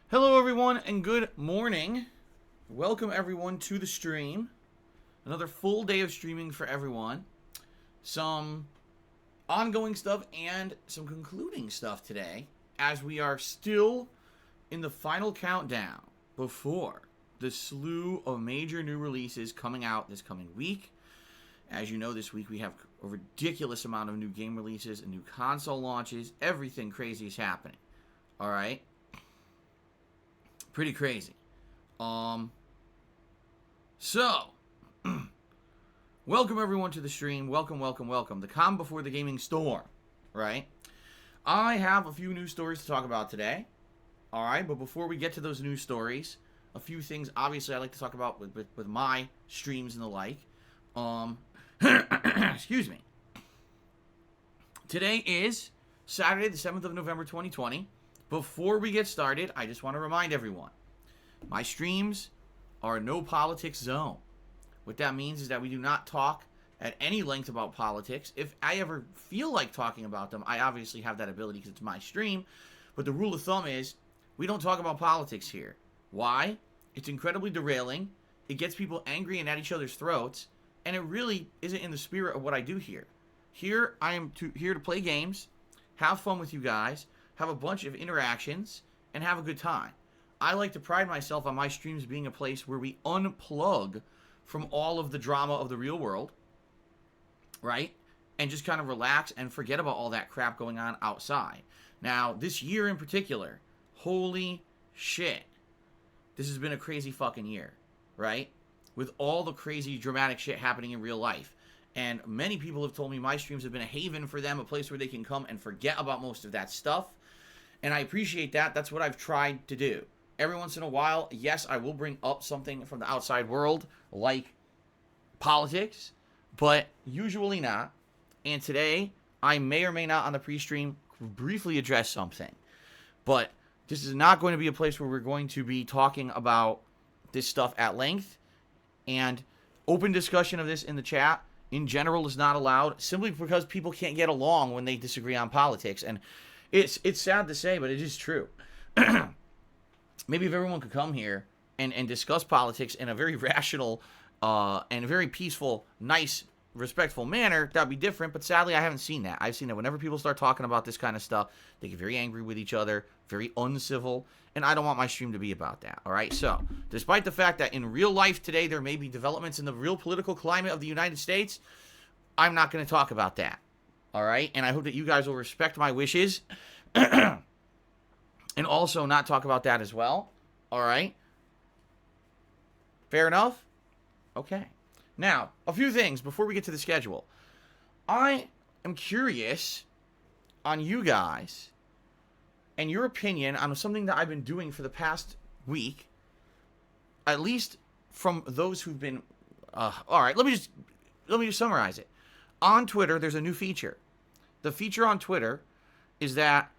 Hello everyone and good morning. Welcome everyone to the stream. Another full day of streaming for everyone. Some ongoing stuff and some concluding stuff today as we are still in the final countdown before the slew of major new releases coming out this coming week. As you know, this week we have a ridiculous amount of new game releases and new console launches. Everything crazy is happening. Alright? Pretty crazy. So, welcome everyone to the stream. Welcome. The calm before the gaming storm, right? I have a few news stories to talk about today. Alright, but before we get to those news stories, a few things obviously I like to talk about with my streams and the like. Excuse me. Today is Saturday, the 7th of November, 2020. Before we get started, I just want to remind everyone, my streams are a no politics zone. What that means is that we do not talk at any length about politics. If I ever feel like talking about them, I obviously have that ability because it's my stream. But the rule of thumb is, we don't talk about politics here. Why? It's incredibly derailing. It gets people angry and at each other's throats. And it really isn't in the spirit of what I do here. Here, I am here to play games, have fun with you guys, have a bunch of interactions, and have a good time. I like to pride myself on my streams being a place where we unplug from all of the drama of the real world, right? And just kind of relax and forget about all that crap going on outside. Now, this year in particular, holy shit. This has been a crazy fucking year, right? With all the crazy dramatic shit happening in real life. And many people have told me my streams have been a haven for them, a place where they can come and forget about most of that stuff. And I appreciate that. That's what I've tried to do. Every once in a while, yes, I will bring up something from the outside world, like politics, but usually not. And today, I may or may not on the pre-stream briefly address something. But this is not going to be a place where we're going to be talking about this stuff at length. And open discussion of this in the chat, in general, is not allowed, simply because people can't get along when they disagree on politics. And it's sad to say, but it is true. Maybe if everyone could come here and discuss politics in a very rational and very peaceful, nice, respectful manner, that'd be different. But sadly, I haven't seen that. I've seen that whenever people start talking about this kind of stuff, they get very angry with each other, very uncivil, and I don't want my stream to be about that, all right? So, despite the fact that in real life today there may be developments in the real political climate of the United States, I'm not going to talk about that, all right? And I hope that you guys will respect my wishes and also not talk about that as well, all right? Fair enough? Okay. Now, a few things before we get to the schedule. I am curious on you guys and your opinion on something that I've been doing for the past week, at least from those who've been... all right, let me just summarize it. On Twitter, there's a new feature. The feature on Twitter is that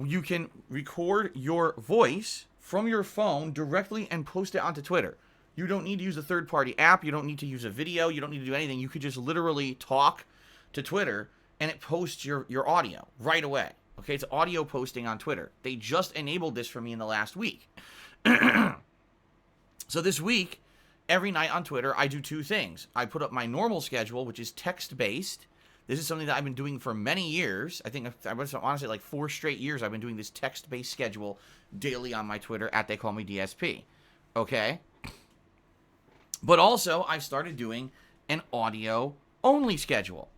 you can record your voice from your phone directly and post it onto Twitter. You don't need to use a third-party app. You don't need to use a video. You don't need to do anything. You could just literally talk to Twitter, and it posts your audio right away. Okay, it's audio posting on Twitter. They just enabled this for me in the last week. So this week, every night on Twitter, I do two things. I put up my normal schedule, which is text-based. This is something that I've been doing for many years. I think, I want to say like 4 straight years, I've been doing this text-based schedule daily on my Twitter, at They Call Me DSP. Okay? But also, I've started doing an audio-only schedule.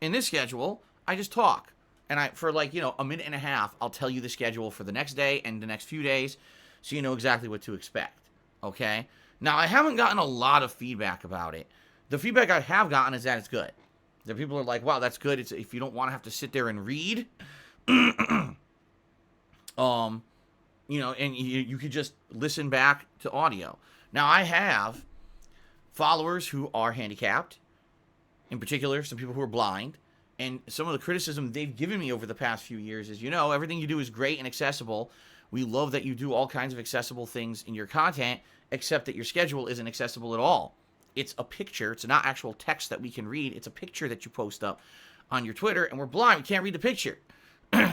In this schedule, I just talk. And for like, a minute and a half, I'll tell you the schedule for the next day and the next few days, so you know exactly what to expect. Okay? Now, I haven't gotten a lot of feedback about it. The feedback I have gotten is that it's good. That people are like, wow, that's good. It's if you don't want to have to sit there and read, and you could just listen back to audio. Now, I have followers who are handicapped, in particular, some people who are blind, and some of the criticism they've given me over the past few years is, everything you do is great and accessible. We love that you do all kinds of accessible things in your content, except that your schedule isn't accessible at all. It's a picture. It's not actual text that we can read. It's a picture that you post up on your Twitter, and we're blind. We can't read the picture.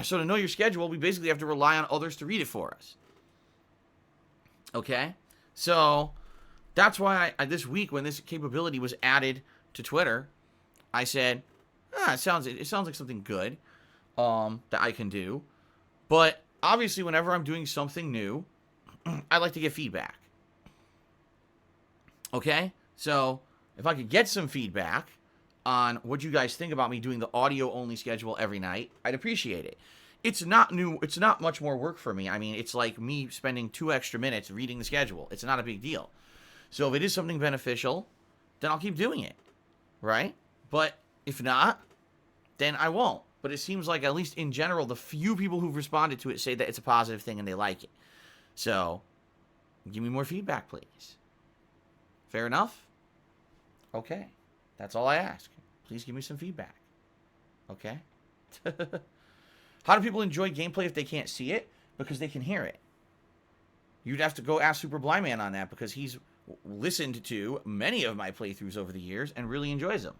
So to know your schedule, we basically have to rely on others to read it for us. Okay? So that's why I this week when this capability was added to Twitter, I said, it sounds like something good that I can do. But obviously, whenever I'm doing something new, I like to get feedback. Okay? So if I could get some feedback on what you guys think about me doing the audio only schedule every night, I'd appreciate it. It's not new. It's not much more work for me. I mean, it's like me spending 2 extra minutes reading the schedule. It's not a big deal. So if it is something beneficial, then I'll keep doing it. Right? But if not, then I won't. But it seems like, at least in general, the few people who've responded to it say that it's a positive thing and they like it. So give me more feedback, please. Fair enough? Okay. That's all I ask. Please give me some feedback. Okay? How do people enjoy gameplay if they can't see it? Because they can hear it. You'd have to go ask Super Blind Man on that, because he's listened to many of my playthroughs over the years and really enjoys them.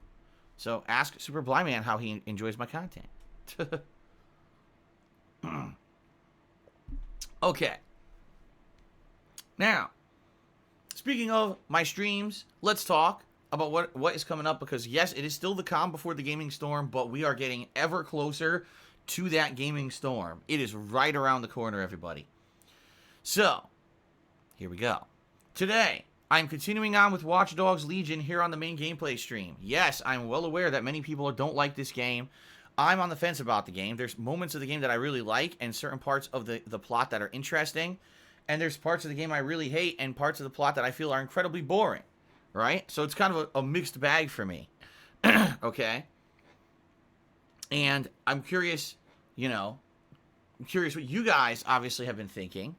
So ask Super Blind Man how he enjoys my content. Okay. Now, speaking of my streams, let's talk about what is coming up, because yes, it is still the calm before the gaming storm, but we are getting ever closer to that gaming storm. It is right around the corner, everybody. So, here we go. Today, I'm continuing on with Watch Dogs Legion here on the main gameplay stream. Yes, I'm well aware that many people don't like this game. I'm on the fence about the game. There's moments of the game that I really like, and certain parts of the plot that are interesting. And there's parts of the game I really hate, and parts of the plot that I feel are incredibly boring. Right? So it's kind of a mixed bag for me. Okay? And I'm curious, what you guys obviously have been thinking.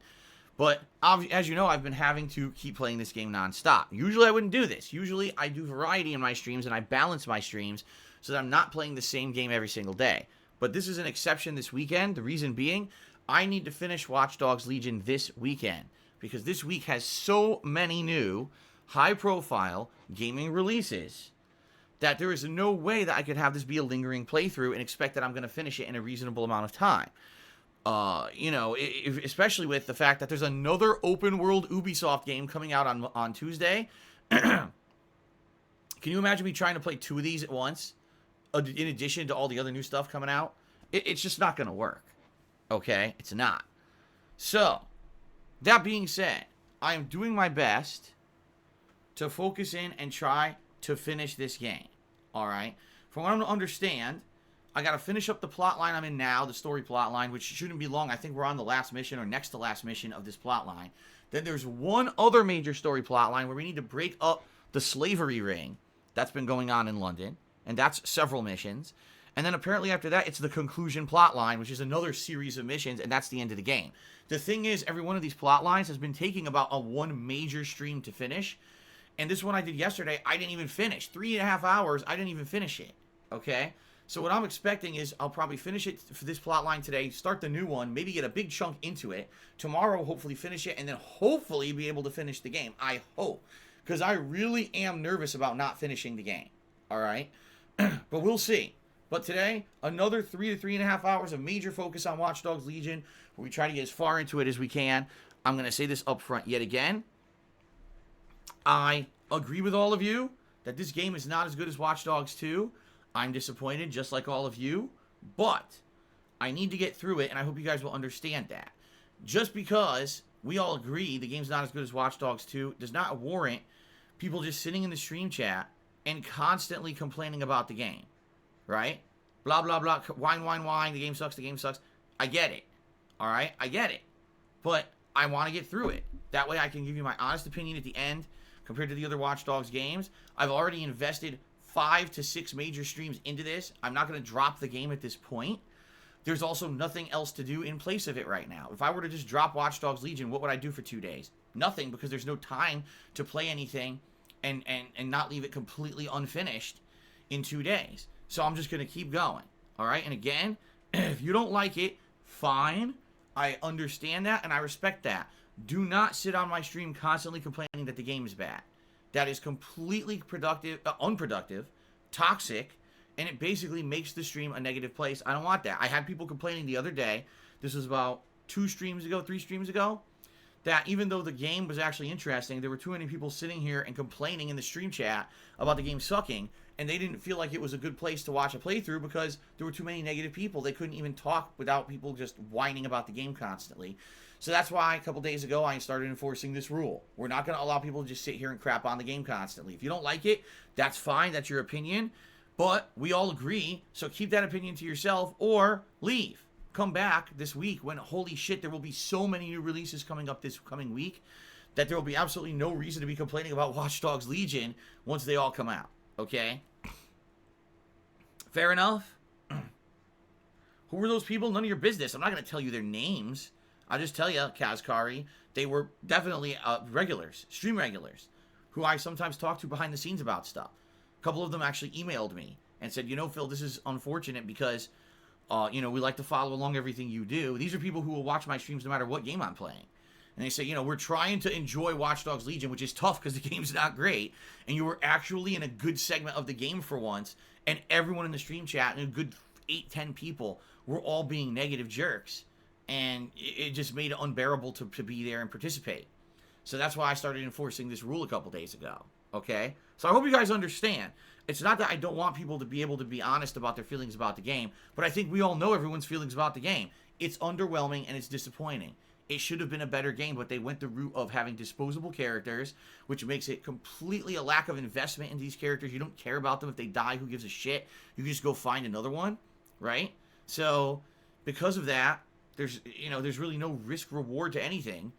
But as you know, I've been having to keep playing this game nonstop. Usually I wouldn't do this. Usually I do variety in my streams, and I balance my streams so that I'm not playing the same game every single day. But this is an exception this weekend. The reason being, I need to finish Watch Dogs Legion this weekend, because this week has so many new high-profile gaming releases that there is no way that I could have this be a lingering playthrough and expect that I'm going to finish it in a reasonable amount of time. Especially with the fact that there's another open-world Ubisoft game coming out on Tuesday. Can you imagine me trying to play 2 of these at once, in addition to all the other new stuff coming out? It's just not going to work. Okay? It's not. So, that being said, I am doing my best to focus in and try to finish this game. Alright? From what I understand, I gotta finish up the plot line I'm in now, the story plot line, which shouldn't be long. I think we're on the last mission, or next to last mission of this plot line. Then there's one other major story plot line where we need to break up the slavery ring that's been going on in London. And that's several missions. And then apparently after that, it's the conclusion plot line, which is another series of missions, and that's the end of the game. The thing is, every one of these plot lines has been taking about a 1 major stream to finish. And this one I did yesterday, I didn't even finish. 3.5 hours, I didn't even finish it. Okay? So what I'm expecting is I'll probably finish it for this plot line today, start the new one, maybe get a big chunk into it. Tomorrow, hopefully finish it, and then hopefully be able to finish the game. I hope. Because I really am nervous about not finishing the game. Alright? But we'll see. But today, another 3 to 3.5 hours of major focus on Watch Dogs Legion, where we try to get as far into it as we can. I'm going to say this up front yet again. I agree with all of you that this game is not as good as Watch Dogs 2. I'm disappointed, just like all of you. But I need to get through it, and I hope you guys will understand that. Just because we all agree the game's not as good as Watch Dogs 2 does not warrant people just sitting in the stream chat and constantly complaining about the game. Right? Blah, blah, blah. Whine, whine, whine. The game sucks. The game sucks. I get it. Alright? I get it. But I want to get through it. That way I can give you my honest opinion at the end compared to the other Watch Dogs games. I've already invested 5 to 6 major streams into this. I'm not going to drop the game at this point. There's also nothing else to do in place of it right now. If I were to just drop Watch Dogs Legion, what would I do for 2 days? Nothing, because there's no time to play anything and not leave it completely unfinished in 2 days. So I'm just going to keep going. Alright? And again, if you don't like it, fine. I understand that and I respect that. Do not sit on my stream constantly complaining that the game is bad. That is completely unproductive, toxic, and it basically makes the stream a negative place. I don't want that. I had people complaining the other day. This was about 3 streams ago, that even though the game was actually interesting, there were too many people sitting here and complaining in the stream chat about the game sucking, and they didn't feel like it was a good place to watch a playthrough because there were too many negative people. They couldn't even talk without people just whining about the game constantly. So that's why a couple days ago I started enforcing this rule. We're not going to allow people to just sit here and crap on the game constantly. If you don't like it, that's fine. That's your opinion. But we all agree, so keep that opinion to yourself or leave. Come back this week when, holy shit, there will be so many new releases coming up this coming week that there will be absolutely no reason to be complaining about Watch Dogs Legion once they all come out. Okay? Fair enough? Who were those people? None of your business. I'm not going to tell you their names. I'll just tell you, Kazkari, they were definitely regulars, stream regulars, who I sometimes talk to behind the scenes about stuff. A couple of them actually emailed me and said, you know, Phil, this is unfortunate because, you know, we like to follow along everything you do. These are people who will watch my streams no matter what game I'm playing. And they say, you know, we're trying to enjoy Watch Dogs Legion, which is tough because the game's not great. And you were actually in a good segment of the game for once. And everyone in the stream chat, and a good 8-10 people, were all being negative jerks. And it just made it unbearable to be there and participate. So that's why I started enforcing this rule a couple days ago. Okay? So I hope you guys understand. It's not that I don't want people to be able to be honest about their feelings about the game, but I think we all know everyone's feelings about the game. It's underwhelming and it's disappointing. It should have been a better game, but they went the route of having disposable characters, which makes it completely a lack of investment in these characters. You don't care about them. If they die, who gives a shit? You can just go find another one, right? So because of that, there's really no risk reward to anything,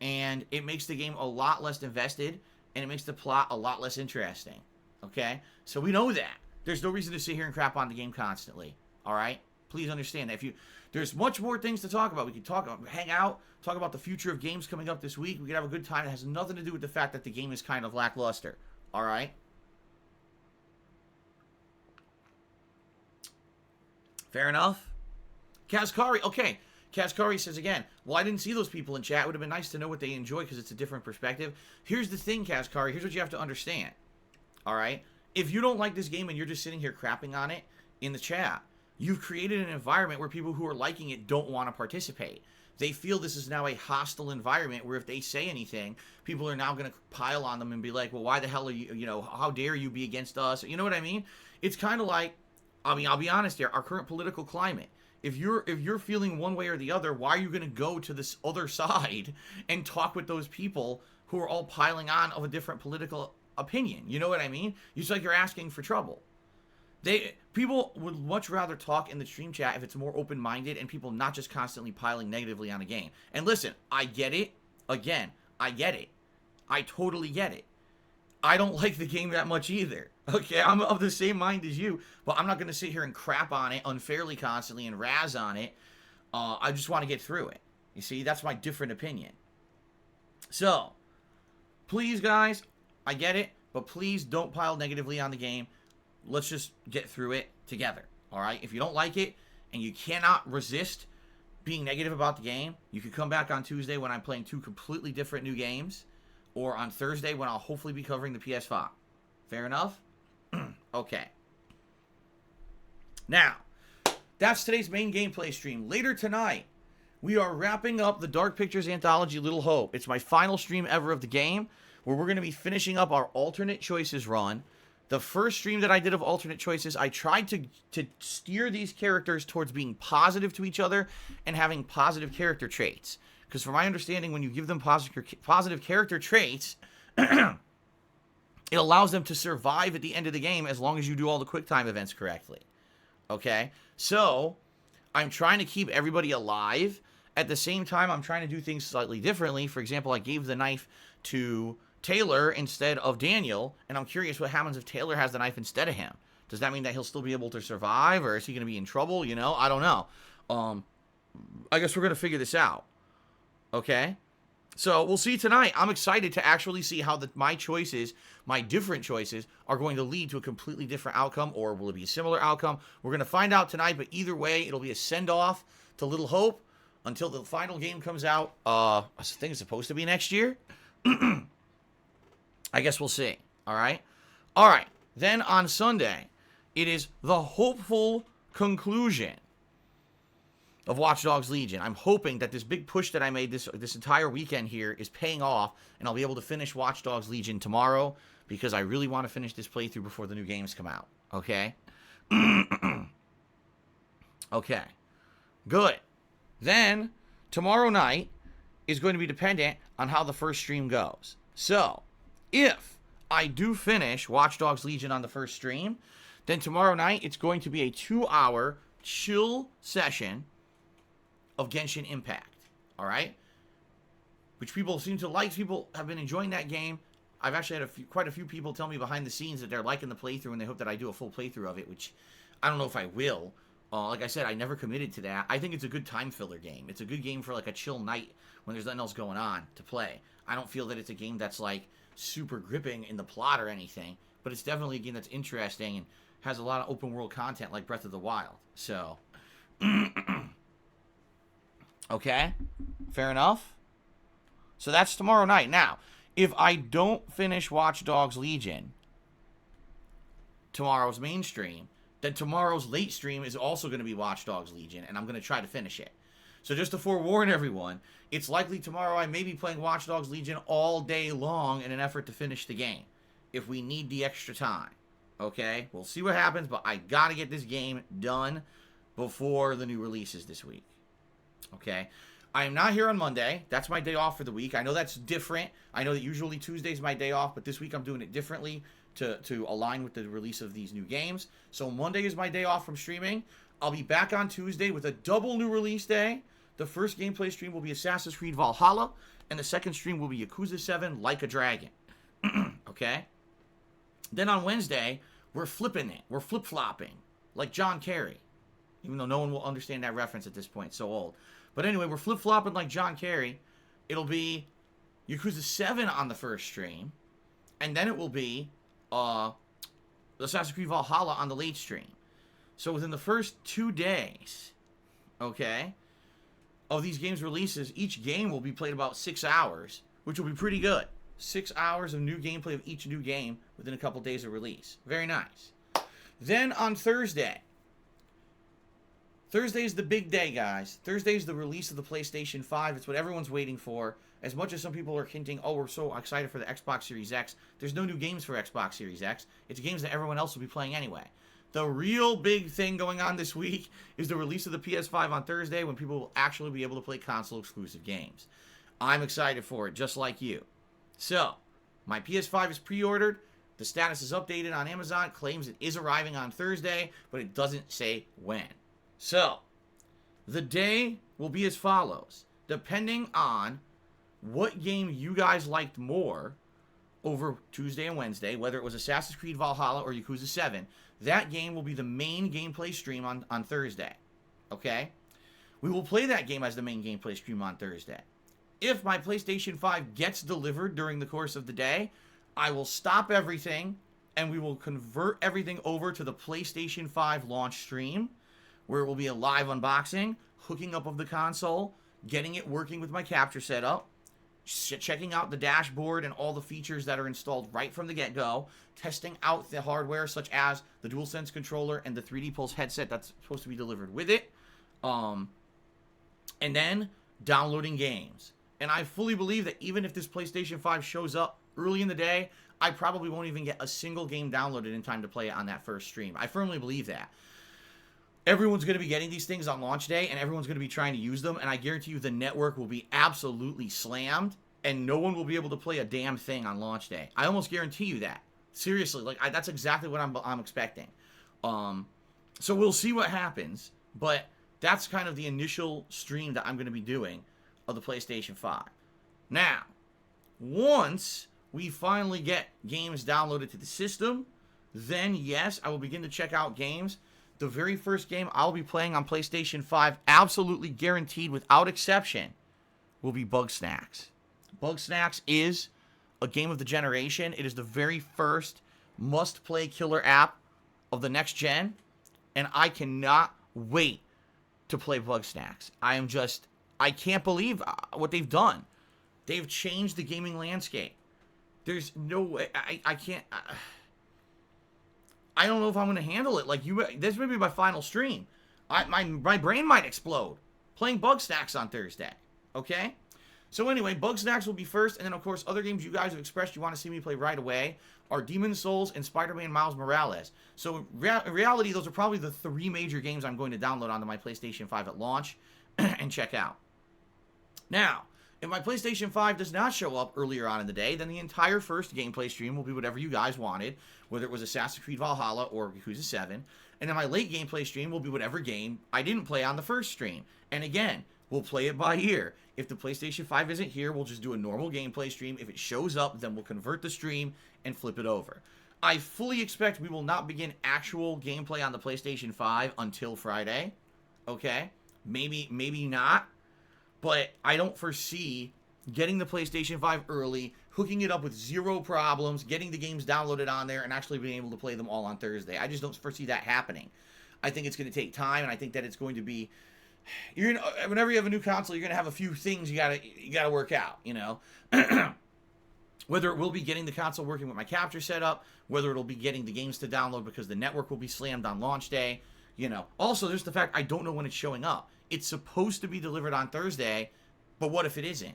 and it makes the game a lot less invested, and it makes the plot a lot less interesting. Okay? So we know that. There's no reason to sit here and crap on the game constantly. Alright? Please understand that. There's much more things to talk about. We can hang out, talk about the future of games coming up this week. We can have a good time. It has nothing to do with the fact that the game is kind of lackluster. Alright? Fair enough? Kazkari, okay. Kazkari says again, well, I didn't see those people in chat. It would have been nice to know what they enjoy because it's a different perspective. Here's the thing, Kazkari. Here's what you have to understand. Alright? If you don't like this game and you're just sitting here crapping on it in the chat, you've created an environment where people who are liking it don't want to participate. They feel this is now a hostile environment where if they say anything, people are now going to pile on them and be like, well, why the hell are you, how dare you be against us? You know what I mean? It's kind of like, I'll be honest here, our current political climate. If you're feeling one way or the other, why are you going to go to this other side and talk with those people who are all piling on of a different political opinion? You know what I mean? It's like you're asking for trouble. People would much rather talk in the stream chat if it's more open-minded and people not just constantly piling negatively on a game. And listen, I get it. Again, I get it. I totally get it. I don't like the game that much either. Okay, I'm of the same mind as you, but I'm not going to sit here and crap on it unfairly constantly and razz on it. I just want to get through it. You see, that's my different opinion. So, please, guys, I get it, but please don't pile negatively on the game. Let's just get through it together, all right? If you don't like it and you cannot resist being negative about the game, you can come back on Tuesday when I'm playing 2 completely different new games, or on Thursday when I'll hopefully be covering the PS5. Fair enough? Okay. Now, that's today's main gameplay stream. Later tonight, we are wrapping up the Dark Pictures Anthology Little Hope. It's my final stream ever of the game, where we're going to be finishing up our alternate choices run. The first stream that I did of alternate choices, I tried to steer these characters towards being positive to each other and having positive character traits. Because from my understanding, when you give them positive character traits, it allows them to survive at the end of the game as long as you do all the QuickTime events correctly. Okay? So, I'm trying to keep everybody alive. At the same time, I'm trying to do things slightly differently. For example, I gave the knife to Taylor instead of Daniel, and I'm curious what happens if Taylor has the knife instead of him. Does that mean that he'll still be able to survive, or is he going to be in trouble? You know, I don't know. I guess we're going to figure this out. Okay? So, we'll see tonight. I'm excited to actually see how my choices, my different choices, are going to lead to a completely different outcome, or will it be a similar outcome? We're going to find out tonight, but either way, it'll be a send-off to Little Hope until the final game comes out. I think it's supposed to be next year. I guess we'll see. Alright? Alright. Then on Sunday, it is the hopeful conclusion of Watch Dogs Legion. I'm hoping that this big push that I made this entire weekend here is paying off, and I'll be able to finish Watch Dogs Legion tomorrow, because I really want to finish this playthrough before the new games come out. Okay? Okay. Good. Then, tomorrow night is going to be dependent on how the first stream goes. So, if I do finish Watch Dogs Legion on the first stream, then tomorrow night it's going to be a 2-hour chill session of Genshin Impact. Alright? Which people seem to like. People have been enjoying that game. I've actually had quite a few people tell me behind the scenes that they're liking the playthrough and they hope that I do a full playthrough of it, which I don't know if I will. Like I said, I never committed to that. I think it's a good time filler game. It's a good game for like a chill night when there's nothing else going on to play. I don't feel that it's a game that's like super gripping in the plot or anything, but it's definitely a game that's interesting and has a lot of open world content like Breath of the Wild. So, okay, fair enough. So that's tomorrow night. Now, if I don't finish Watch Dogs Legion, tomorrow's main stream, then tomorrow's late stream is also going to be Watch Dogs Legion, and I'm going to try to finish it. So just to forewarn everyone, it's likely tomorrow I may be playing Watch Dogs Legion all day long in an effort to finish the game, if we need the extra time. Okay? We'll see what happens, but I got to get this game done before the new releases this week. Okay? I am not here on Monday. That's my day off for the week. I know that's different. I know that usually Tuesday's my day off, but this week I'm doing it differently to align with the release of these new games. So Monday is my day off from streaming. I'll be back on Tuesday with a double new release day. The first gameplay stream will be Assassin's Creed Valhalla, and the second stream will be Yakuza 7 Like a Dragon. Okay? Then on Wednesday, we're flipping it. We're flip-flopping, like John Kerry. Even though no one will understand that reference at this point, so old. But anyway, we're flip-flopping like John Kerry. It'll be Yakuza 7 on the first stream, and then it will be Assassin's Creed Valhalla on the late stream. So within the first 2 days, okay, of these games' releases, each game will be played about 6 hours, which will be pretty good. 6 hours of new gameplay of each new game within a couple days of release. Very nice. Then on Thursday, Thursday's the big day, guys. Thursday's the release of the PlayStation 5. It's what everyone's waiting for. As much as some people are hinting, oh, we're so excited for the Xbox Series X, there's no new games for Xbox Series X. It's games that everyone else will be playing anyway. The real big thing going on this week is the release of the PS5 on Thursday, when people will actually be able to play console-exclusive games. I'm excited for it, just like you. So, my PS5 is pre-ordered. The status is updated on Amazon. It claims it is arriving on Thursday, but it doesn't say when. So, the day will be as follows. Depending on what game you guys liked more over Tuesday and Wednesday, whether it was Assassin's Creed Valhalla or Yakuza 7, that game will be the main gameplay stream on Thursday. Okay? We will play that game as the main gameplay stream on Thursday. If my PlayStation 5 gets delivered during the course of the day, I will stop everything and we will convert everything over to the PlayStation 5 launch stream, where it will be a live unboxing, hooking up of the console, getting it working with my capture setup, checking out the dashboard and all the features that are installed right from the get-go, testing out the hardware such as the DualSense controller and the 3D Pulse headset that's supposed to be delivered with it, and then downloading games. And I fully believe that even if this PlayStation 5 shows up early in the day, I probably won't even get a single game downloaded in time to play it on that first stream. I firmly believe that. Everyone's going to be getting these things on launch day, and everyone's going to be trying to use them, and I guarantee you the network will be absolutely slammed, and no one will be able to play a damn thing on launch day. I almost guarantee you that. Seriously, like that's exactly what I'm expecting. So we'll see what happens, but that's kind of the initial stream that I'm going to be doing of the PlayStation 5. Now, once we finally get games downloaded to the system, then yes, I will begin to check out games. The very first game I'll be playing on PlayStation 5, absolutely guaranteed without exception, will be Bugsnax. Bugsnax is a game of the generation. It is the very first must-play killer app of the next gen, and I cannot wait to play Bugsnax. I can't believe what they've done. They've changed the gaming landscape. There's no way. I can't. I don't know if I'm going to handle it. Like this may be my final stream. My brain might explode. playing Bugsnax on Thursday. Okay? So anyway, Bugsnax will be first, and then of course other games you guys have expressed you want to see me play right away are Demon's Souls and Spider-Man Miles Morales. So in reality, those are probably the 3 major games I'm going to download onto my PlayStation 5 at launch and check out. Now, if my PlayStation 5 does not show up earlier on in the day, then the entire first gameplay stream will be whatever you guys wanted, whether it was Assassin's Creed Valhalla or Yakuza 7. And then my late gameplay stream will be whatever game I didn't play on the first stream. And again, we'll play it by ear. If the PlayStation 5 isn't here, we'll just do a normal gameplay stream. If it shows up, then we'll convert the stream and flip it over. I fully expect we will not begin actual gameplay on the PlayStation 5 until Friday. Okay? Maybe not. But I don't foresee getting the PlayStation 5 early, hooking it up with 0 problems, getting the games downloaded on there, and actually being able to play them all on Thursday. I just don't foresee that happening. I think it's going to take time, and I think that it's going to be... whenever you have a new console, you're going to have a few things you gotta work out, you know? Whether it will be getting the console working with my capture setup, whether it'll be getting the games to download because the network will be slammed on launch day, you know. Also, there's the fact I don't know when it's showing up. It's supposed to be delivered on Thursday, but what if it isn't?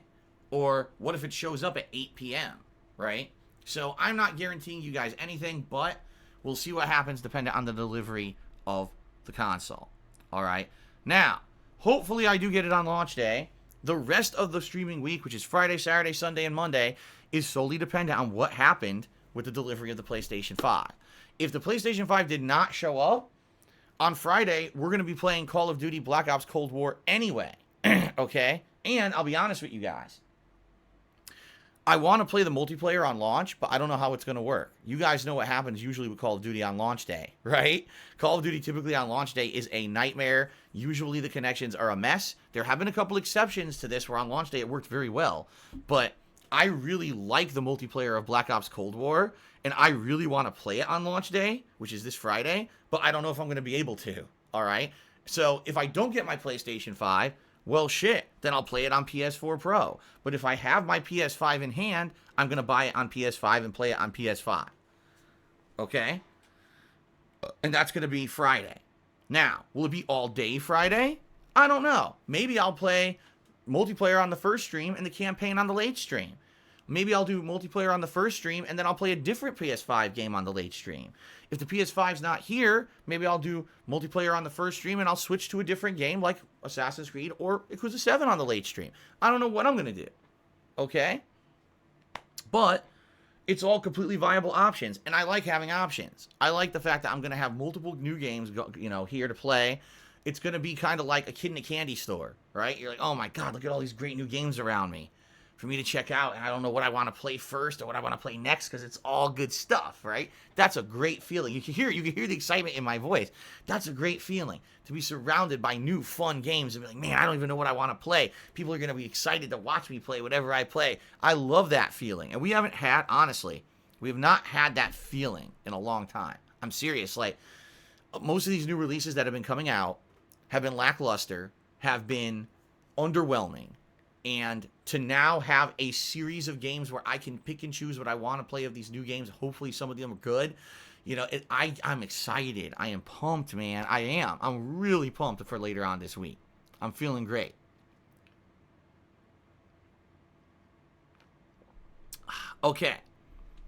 Or what if it shows up at 8 p.m., right? So I'm not guaranteeing you guys anything, but we'll see what happens depending on the delivery of the console. All right? Now, hopefully I do get it on launch day. The rest of the streaming week, which is Friday, Saturday, Sunday, and Monday, is solely dependent on what happened with the delivery of the PlayStation 5. If the PlayStation 5 did not show up, on Friday, we're going to be playing Call of Duty Black Ops Cold War anyway. Okay? And I'll be honest with you guys. I want to play the multiplayer on launch, but I don't know how it's going to work. You guys know what happens usually with Call of Duty on launch day, right? Call of Duty typically on launch day is a nightmare. Usually the connections are a mess. There have been a couple exceptions to this where on launch day it worked very well. But I really like the multiplayer of Black Ops Cold War, and I really want to play it on launch day, which is this Friday, but I don't know if I'm going to be able to, all right? So if I don't get my PlayStation 5, well, shit, then I'll play it on PS4 Pro. But if I have my PS5 in hand, I'm going to buy it on PS5 and play it on PS5. Okay? And that's going to be Friday. Now, will it be all day Friday? I don't know. Maybe I'll play multiplayer on the first stream and the campaign on the late stream. Maybe I'll do multiplayer on the first stream and then I'll play a different PS5 game on the late stream. If the PS5's not here, maybe I'll do multiplayer on the first stream and I'll switch to a different game like Assassin's Creed or Yakuza 7 on the late stream. I don't know what I'm going to do. Okay? But it's all completely viable options, and I like having options. I like the fact that I'm going to have multiple new games, here to play. It's going to be kind of like a kid in a candy store, right? You're like, oh my God, look at all these great new games around me for me to check out, and I don't know what I want to play first or what I want to play next because it's all good stuff, right? That's a great feeling. You can hear the excitement in my voice. That's a great feeling to be surrounded by new fun games and be like, man, I don't even know what I want to play. People are going to be excited to watch me play whatever I play. I love that feeling, and we have not had that feeling in a long time. I'm serious. Like, most of these new releases that have been coming out have been lackluster, have been underwhelming. And to now have a series of games where I can pick and choose what I want to play of these new games, hopefully some of them are good. I'm excited. I am pumped, man. I am. I'm really pumped for later on this week. I'm feeling great. Okay.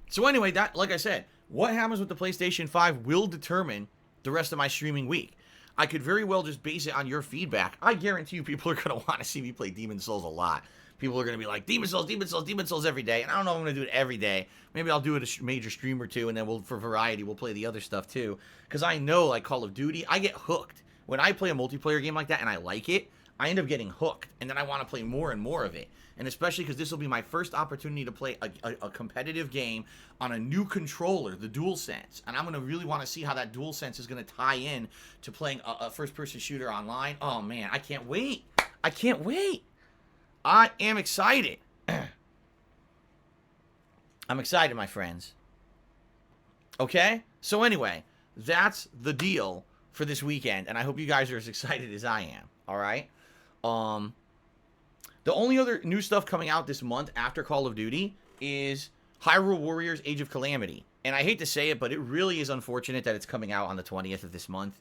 So anyway, like I said, what happens with the PlayStation 5 will determine the rest of my streaming week. I could very well just base it on your feedback. I guarantee you people are going to want to see me play Demon's Souls a lot. People are going to be like, Demon's Souls, Demon's Souls, Demon's Souls every day. And I don't know if I'm going to do it every day. Maybe I'll do it a major stream or two, and then for variety, we'll play the other stuff too. Because I know, like Call of Duty, I get hooked. When I play a multiplayer game like that and I like it, I end up getting hooked. And then I want to play more and more of it. And especially because this will be my first opportunity to play a competitive game on a new controller, the DualSense. And I'm going to really want to see how that DualSense is going to tie in to playing a first-person shooter online. Oh, man, I can't wait. I can't wait. I am excited. I'm excited, my friends. Okay? So anyway, that's the deal for this weekend. And I hope you guys are as excited as I am. All right? The only other new stuff coming out this month after Call of Duty is Hyrule Warriors Age of Calamity. And I hate to say it, but it really is unfortunate that it's coming out on the 20th of this month.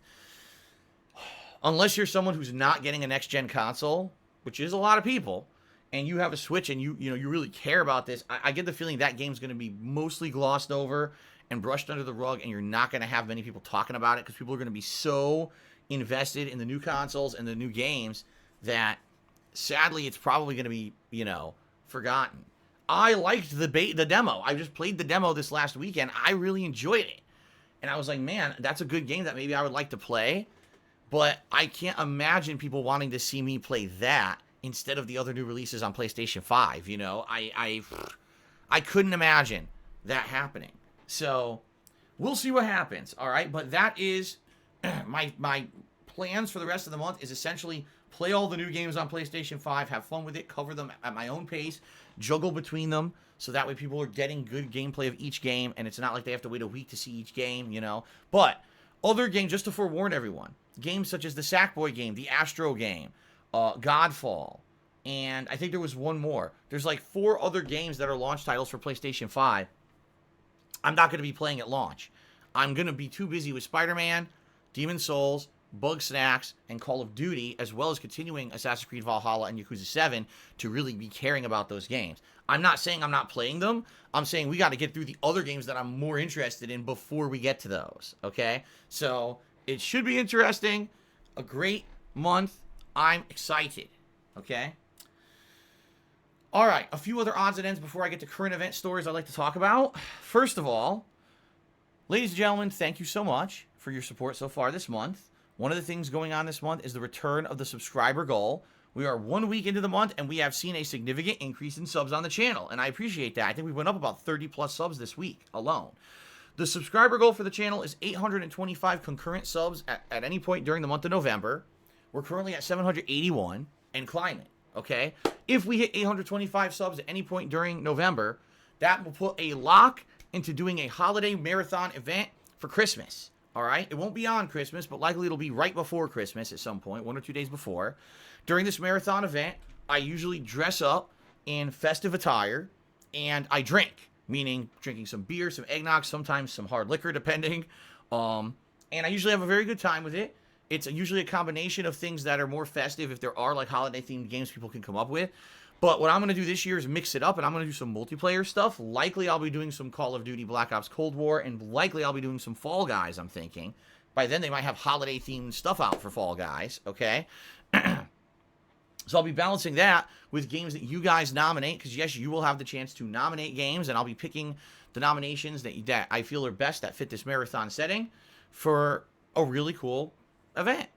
unless you're someone who's not getting a next-gen console, which is a lot of people, and you have a Switch and you really care about this, I get the feeling that game's going to be mostly glossed over and brushed under the rug, and you're not going to have many people talking about it because people are going to be so invested in the new consoles and the new games that sadly it's probably going to be, forgotten. I liked the demo. I just played the demo this last weekend. I really enjoyed it. And I was like, man, that's a good game that maybe I would like to play. But I can't imagine people wanting to see me play that instead of the other new releases on PlayStation 5, I couldn't imagine that happening. So, we'll see what happens, all right? But that is my plans for the rest of the month is essentially play all the new games on PlayStation 5, have fun with it, cover them at my own pace, juggle between them, so that way people are getting good gameplay of each game, and it's not like they have to wait a week to see each game, But other games, just to forewarn everyone, games such as the Sackboy game, the Astro game, Godfall, and I think there was one more. There's like 4 other games that are launch titles for PlayStation 5. I'm not going to be playing at launch. I'm going to be too busy with Spider-Man, Demon's Souls, Bugsnax, and Call of Duty, as well as continuing Assassin's Creed Valhalla and Yakuza 7 to really be caring about those games. I'm not saying I'm not playing them. I'm saying we got to get through the other games that I'm more interested in before we get to those, okay? So, it should be interesting. A great month. I'm excited, okay? All right, a few other odds and ends before I get to current event stories I'd like to talk about. First of all, ladies and gentlemen, thank you so much for your support so far this month. One of the things going on this month is the return of the subscriber goal. We are 1 week into the month, and we have seen a significant increase in subs on the channel, and I appreciate that. I think we went up about 30-plus subs this week alone. The subscriber goal for the channel is 825 concurrent subs at any point during the month of November. We're currently at 781 and climbing, okay? If we hit 825 subs at any point during November, that will put a lock into doing a holiday marathon event for Christmas. All right, it won't be on Christmas, but likely it'll be right before Christmas at some point, 1 or 2 days before. During this marathon event, I usually dress up in festive attire, and I drink, meaning drinking some beer, some eggnog, sometimes some hard liquor, depending. And I usually have a very good time with it. It's usually a combination of things that are more festive, if there are like holiday-themed games people can come up with. But what I'm going to do this year is mix it up, and I'm going to do some multiplayer stuff. Likely I'll be doing some Call of Duty Black Ops Cold War, and likely I'll be doing some Fall Guys, I'm thinking. By then, they might have holiday-themed stuff out for Fall Guys, okay? So I'll be balancing that with games that you guys nominate, because yes, you will have the chance to nominate games, and I'll be picking the nominations that I feel are best that fit this marathon setting for a really cool event,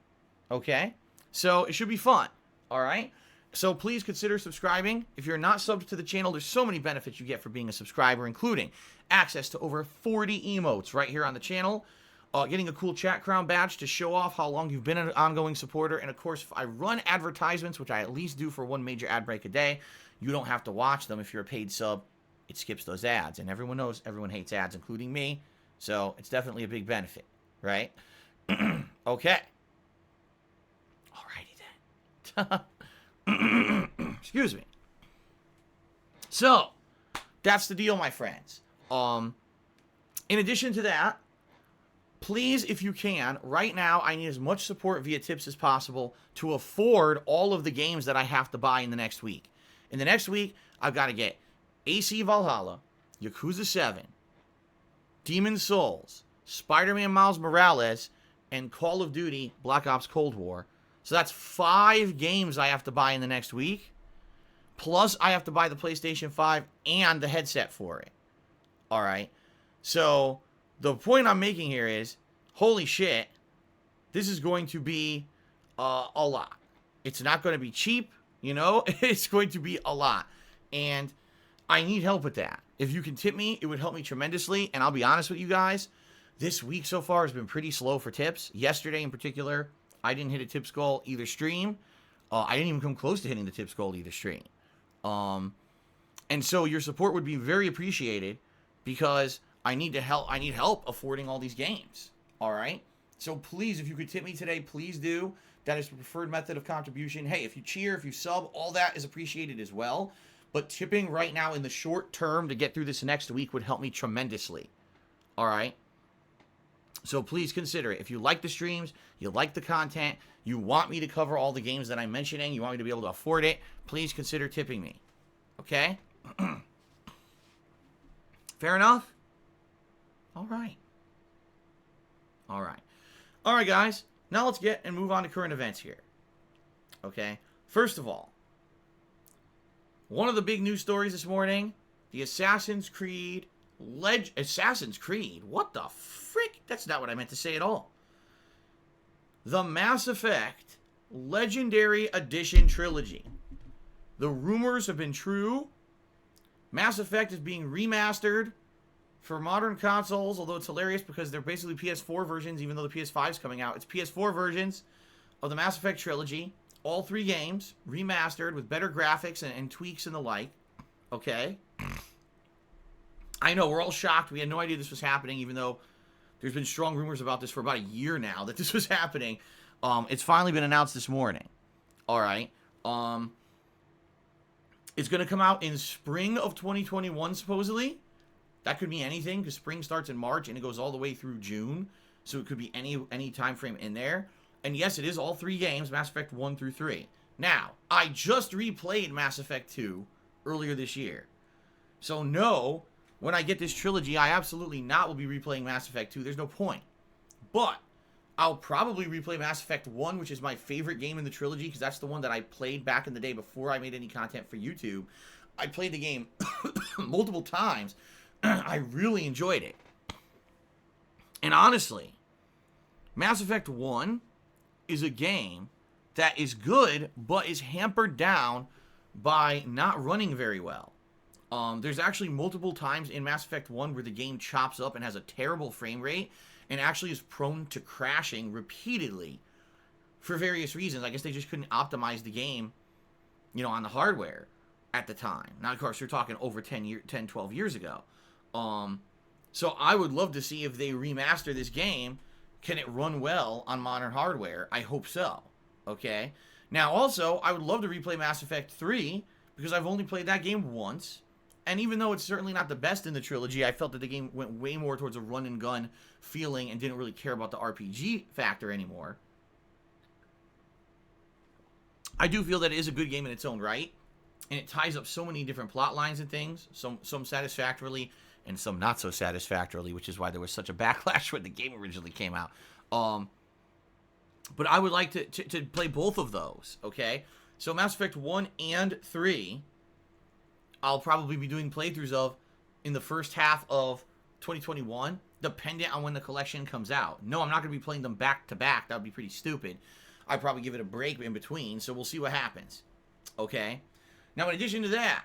okay? So it should be fun, all right? So please consider subscribing. If you're not subbed to the channel, there's so many benefits you get for being a subscriber, including access to over 40 emotes right here on the channel, getting a cool Chat Crown badge to show off how long you've been an ongoing supporter, and of course, if I run advertisements, which I at least do for 1 major ad break a day, you don't have to watch them. If you're a paid sub, it skips those ads, and everyone knows everyone hates ads, including me, so it's definitely a big benefit, right? Okay. Alrighty then. Excuse me. So, that's the deal, my friends. In addition to that, please, if you can, right now, I need as much support via tips as possible to afford all of the games that I have to buy in the next week. In the next week, I've got to get AC Valhalla, Yakuza 7, Demon's Souls, Spider-Man Miles Morales, and Call of Duty Black Ops Cold War. So that's 5 games I have to buy in the next week. Plus, I have to buy the PlayStation 5 and the headset for it. All right. So, the point I'm making here is, holy shit, this is going to be a lot. It's not going to be cheap, It's going to be a lot. And I need help with that. If you can tip me, it would help me tremendously. And I'll be honest with you guys, this week so far has been pretty slow for tips. Yesterday in particular, I didn't hit a tips goal either stream. I didn't even come close to hitting the tips goal either stream. And so your support would be very appreciated because I need help. I need help affording all these games. All right. So please, if you could tip me today, please do. That is the preferred method of contribution. Hey, if you cheer, if you sub, all that is appreciated as well. But tipping right now in the short term to get through this next week would help me tremendously. All right. So please consider it. If you like the streams, you like the content, you want me to cover all the games that I'm mentioning, you want me to be able to afford it, please consider tipping me. Okay? Fair enough? All right. All right. All right, guys. Now let's get and move on to current events here. Okay? First of all, one of the big news stories this morning, the Assassin's Creed... Assassin's Creed? What the frick? That's not what I meant to say at all. The Mass Effect Legendary Edition Trilogy. The rumors have been true. Mass Effect is being remastered for modern consoles, although it's hilarious because they're basically PS4 versions, even though the PS5 is coming out. It's PS4 versions of the Mass Effect trilogy. All 3 games remastered with better graphics and tweaks and the like. Okay? I know, we're all shocked. We had no idea this was happening, even though there's been strong rumors about this for about a year now that this was happening. It's finally been announced this morning. All right. It's going to come out in spring of 2021, supposedly. That could be anything, because spring starts in March and it goes all the way through June. So it could be any time frame in there. And yes, it is all 3 games, Mass Effect 1 through 3. Now, I just replayed Mass Effect 2 earlier this year. So no, when I get this trilogy, I absolutely not will be replaying Mass Effect 2. There's no point. But I'll probably replay Mass Effect 1, which is my favorite game in the trilogy, because that's the one that I played back in the day before I made any content for YouTube. I played the game multiple times. I really enjoyed it. And honestly, Mass Effect 1 is a game that is good, but is hampered down by not running very well. There's actually multiple times in Mass Effect 1 where the game chops up and has a terrible frame rate and actually is prone to crashing repeatedly for various reasons. I guess they just couldn't optimize the game, on the hardware at the time. Now, of course, you're talking over 10, 12 years ago. So I would love to see if they remaster this game. Can it run well on modern hardware? I hope so. Okay? Now, also, I would love to replay Mass Effect 3 because I've only played that game once. And even though it's certainly not the best in the trilogy, I felt that the game went way more towards a run-and-gun feeling and didn't really care about the RPG factor anymore. I do feel that it is a good game in its own right. And it ties up so many different plot lines and things, some satisfactorily and some not so satisfactorily, which is why there was such a backlash when the game originally came out. But I would like to play both of those, okay? So Mass Effect 1 and 3, I'll probably be doing playthroughs of in the first half of 2021, dependent on when the collection comes out. No, I'm not going to be playing them back to back. That would be pretty stupid. I'd probably give it a break in between, so we'll see what happens, okay? Now, in addition to that,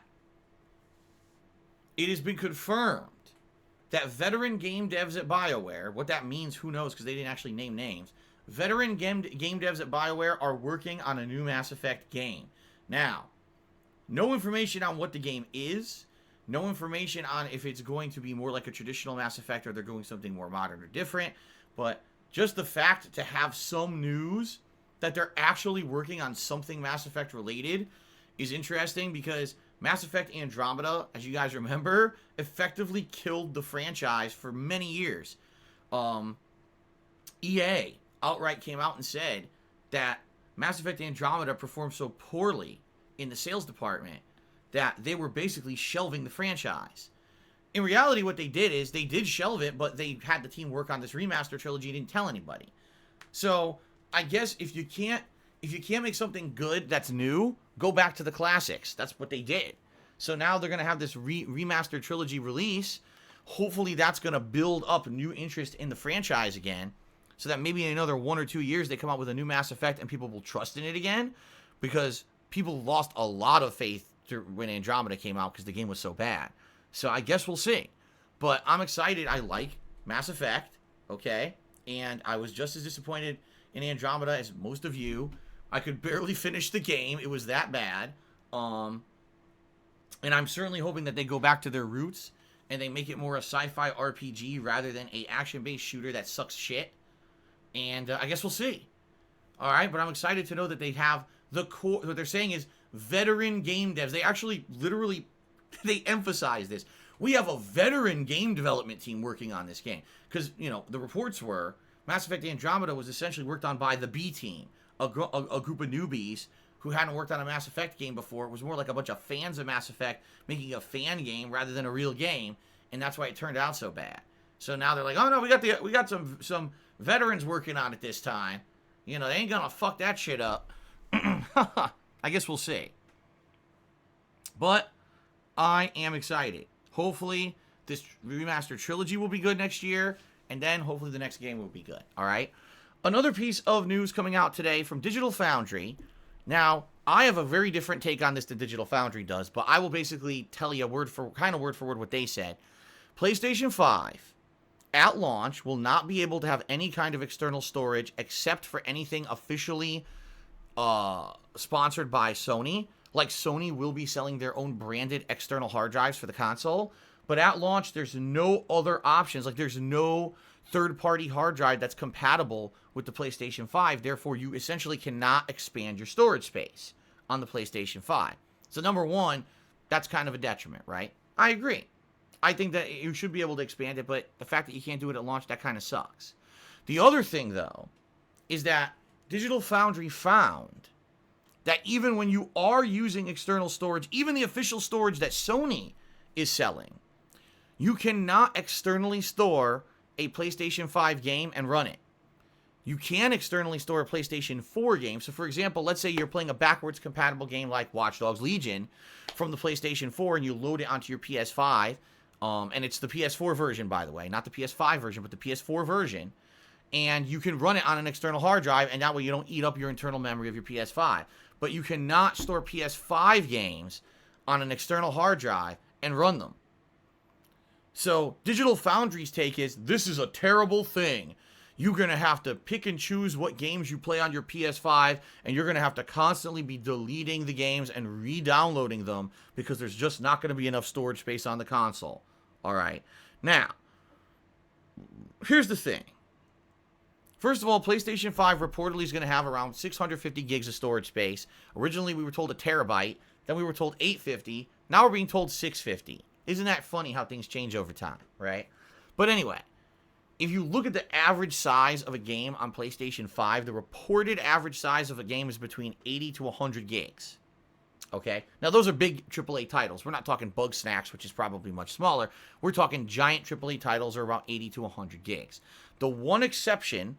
it has been confirmed that veteran game devs at BioWare, what that means, who knows, because they didn't actually name names, veteran game devs at BioWare are working on a new Mass Effect game. Now, no information on what the game is, no information on if it's going to be more like a traditional Mass Effect or they're going something more modern or different, but just the fact to have some news that they're actually working on something Mass Effect related is interesting because Mass Effect Andromeda, as you guys remember, effectively killed the franchise for many years. EA outright came out and said that Mass Effect Andromeda performed so poorly in the sales department that they were basically shelving the franchise. In reality, what they did is they did shelve it, but they had the team work on this remaster trilogy and didn't tell anybody. So I guess if you can't make something good that's new, go back to the classics. That's what they did. So now they're going to have this remastered trilogy release. Hopefully that's going to build up new interest in the franchise again, so that maybe in another 1 or 2 years they come out with a new Mass Effect and people will trust in it again, because people lost a lot of faith when Andromeda came out because the game was so bad. So I guess we'll see. But I'm excited. I like Mass Effect, okay? And I was just as disappointed in Andromeda as most of you. I could barely finish the game. It was that bad. And I'm certainly hoping that they go back to their roots and they make it more a sci-fi RPG rather than a action-based shooter that sucks shit. And I guess we'll see. All right, but I'm excited to know that they have the core. What they're saying is veteran game devs. They actually literally, they emphasize this. we have a veteran game development team working on this game. Because, you know, the reports were Mass Effect Andromeda was essentially worked on by the B team, a group of newbies who hadn't worked on a Mass Effect game before. It was more like a bunch of fans of Mass Effect making a fan game rather than a real game, and that's why it turned out so bad. So now they're like, oh no, we got some veterans working on it this time. You know, they ain't gonna fuck that shit up. I guess we'll see. But I am excited. Hopefully, this remastered trilogy will be good next year, and then hopefully the next game will be good. All right. Another piece of news coming out today from Digital Foundry. Now, I have a very different take on this than Digital Foundry does, but I will basically tell you word for word what they said. PlayStation 5 at launch will not be able to have any kind of external storage except for anything officially sponsored by Sony. Like, Sony will be selling their own branded external hard drives for the console, but at launch there's no other options. Like, there's no third-party hard drive that's compatible with the PlayStation 5. Therefore, you essentially cannot expand your storage space on the PlayStation 5. So number one, that's kind of a detriment, right? I agree. I think that you should be able to expand it, but the fact that you can't do it at launch, that kind of sucks. The other thing, though, is that Digital Foundry found that even when you are using external storage, even the official storage that Sony is selling, you cannot externally store a PlayStation 5 game and run it. You can externally store a PlayStation 4 game. So, for example, let's say you're playing a backwards compatible game like Watch Dogs Legion from the PlayStation 4 and you load it onto your PS5. And it's the PS4 version, by the way. Not the PS5 version, but the PS4 version. And you can run it on an external hard drive, and that way you don't eat up your internal memory of your PS5. But you cannot store PS5 games on an external hard drive and run them. So, Digital Foundry's take is, this is a terrible thing. You're going to have to pick and choose what games you play on your PS5, and you're going to have to constantly be deleting the games and re-downloading them because there's just not going to be enough storage space on the console. All right. Now, here's the thing. First of all, PlayStation 5 reportedly is going to have around 650 gigs of storage space. Originally, we were told a terabyte. Then we were told 850. Now we're being told 650. Isn't that funny how things change over time, right? But anyway, if you look at the average size of a game on PlayStation 5, the reported average size of a game is between 80 to 100 gigs. Okay? Now, those are big AAA titles. We're not talking Bug Snacks, which is probably much smaller. We're talking giant AAA titles are about 80 to 100 gigs. The one exception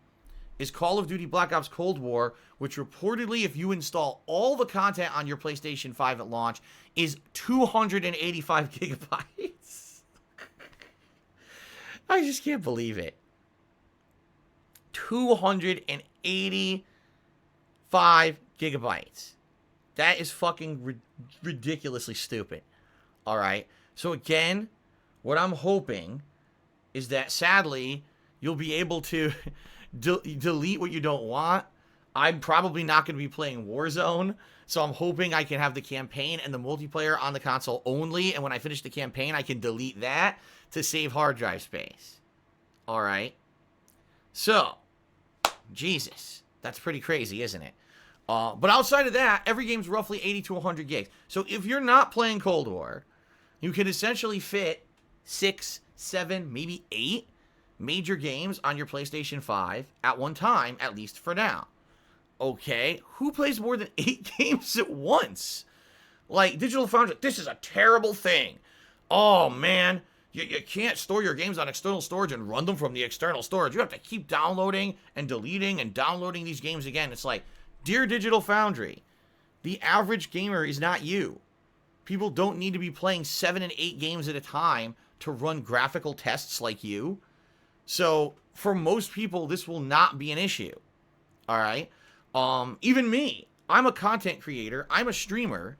is Call of Duty Black Ops Cold War, which reportedly, if you install all the content on your PlayStation 5 at launch, is 285 gigabytes. I just can't believe it. 285 gigabytes. That is fucking ridiculously stupid. All right. So again, what I'm hoping is that sadly, you'll be able to delete what you don't want. I'm probably not going to be playing Warzone, so I'm hoping I can have the campaign and the multiplayer on the console only, and when I finish the campaign, I can delete that to save hard drive space. All right. So, Jesus, that's pretty crazy, isn't it? But outside of that, every game's roughly 80 to 100 gigs. So if you're not playing Cold War, you can essentially fit 6, 7, maybe 8 major games on your PlayStation 5 at one time, at least for now. Okay, who plays more than 8 games at once? Like, Digital Foundry, this is a terrible thing. Oh, man, you can't store your games on external storage and run them from the external storage. You have to keep downloading and deleting and downloading these games again. It's like, dear Digital Foundry, the average gamer is not you. People don't need to be playing 7 and 8 games at a time to run graphical tests like you. So, for most people, this will not be an issue. All right? Even me. I'm a content creator. I'm a streamer.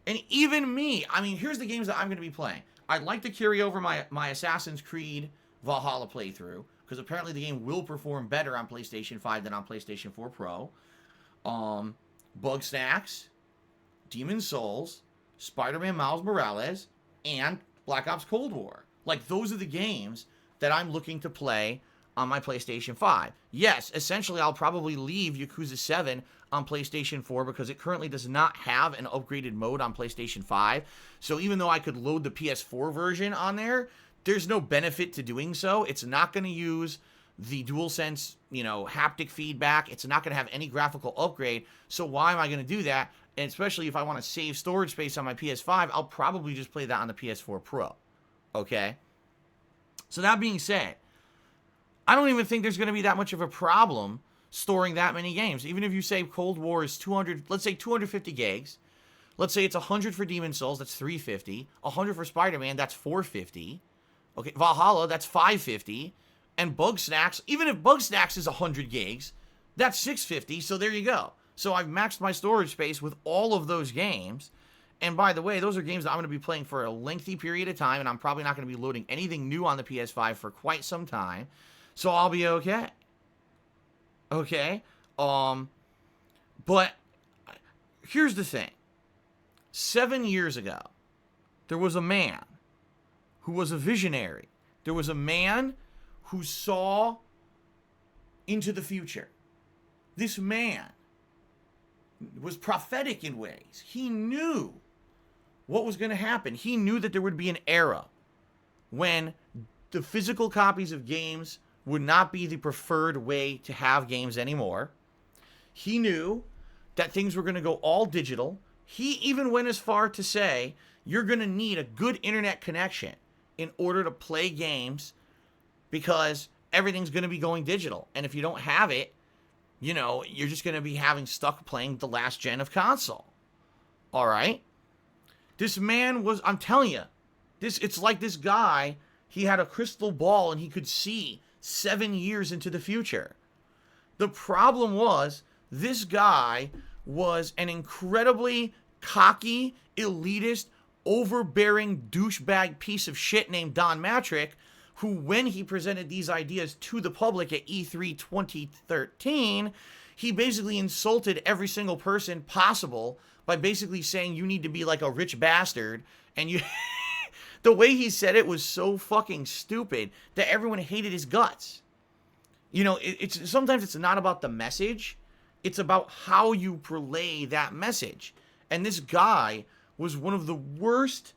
And even me, I mean, here's the games that I'm going to be playing. I'd like to carry over my Assassin's Creed Valhalla playthrough, because apparently the game will perform better on PlayStation 5 than on PlayStation 4 Pro. Bug Snacks, Demon's Souls, Spider-Man Miles Morales, and Black Ops Cold War. Like, those are the games that I'm looking to play on my PlayStation 5. Yes, essentially I'll probably leave Yakuza 7 on PlayStation 4 because it currently does not have an upgraded mode on PlayStation 5. So even though I could load the PS4 version on there, there's no benefit to doing so. It's not going to use the DualSense, haptic feedback. It's not going to have any graphical upgrade. So why am I going to do that? And especially if I want to save storage space on my PS5, I'll probably just play that on the PS4 Pro. Okay? So that being said, I don't even think there's going to be that much of a problem storing that many games. Even if you say Cold War is 200, let's say 250 gigs. Let's say it's 100 for Demon's Souls, that's 350. 100 for Spider-Man, that's 450. Okay, Valhalla, that's 550. And Bugsnax, even if Bugsnax is 100 gigs, that's 650. So there you go. So I've maxed my storage space with all of those games. And by the way, those are games that I'm going to be playing for a lengthy period of time, and I'm probably not going to be loading anything new on the PS5 for quite some time. So I'll be okay. Okay? But here's the thing. 7 years ago, there was a man who was a visionary. There was a man who saw into the future. This man was prophetic in ways. He knew what was going to happen. He knew that there would be an era when the physical copies of games would not be the preferred way to have games anymore. He knew that things were going to go all digital. He even went as far to say, you're going to need a good internet connection in order to play games because everything's going to be going digital. And if you don't have it, you're just going to be stuck playing the last gen of console. All right? This man was, I'm telling you, it's like this guy, he had a crystal ball and he could see 7 years into the future. The problem was, this guy was an incredibly cocky, elitist, overbearing douchebag piece of shit named Don Matrick, who, when he presented these ideas to the public at E3 2013, he basically insulted every single person possible by basically saying you need to be like a rich bastard, and you... The way he said it was so fucking stupid that everyone hated his guts. It's sometimes it's not about the message. It's about how you relay that message. And this guy was one of the worst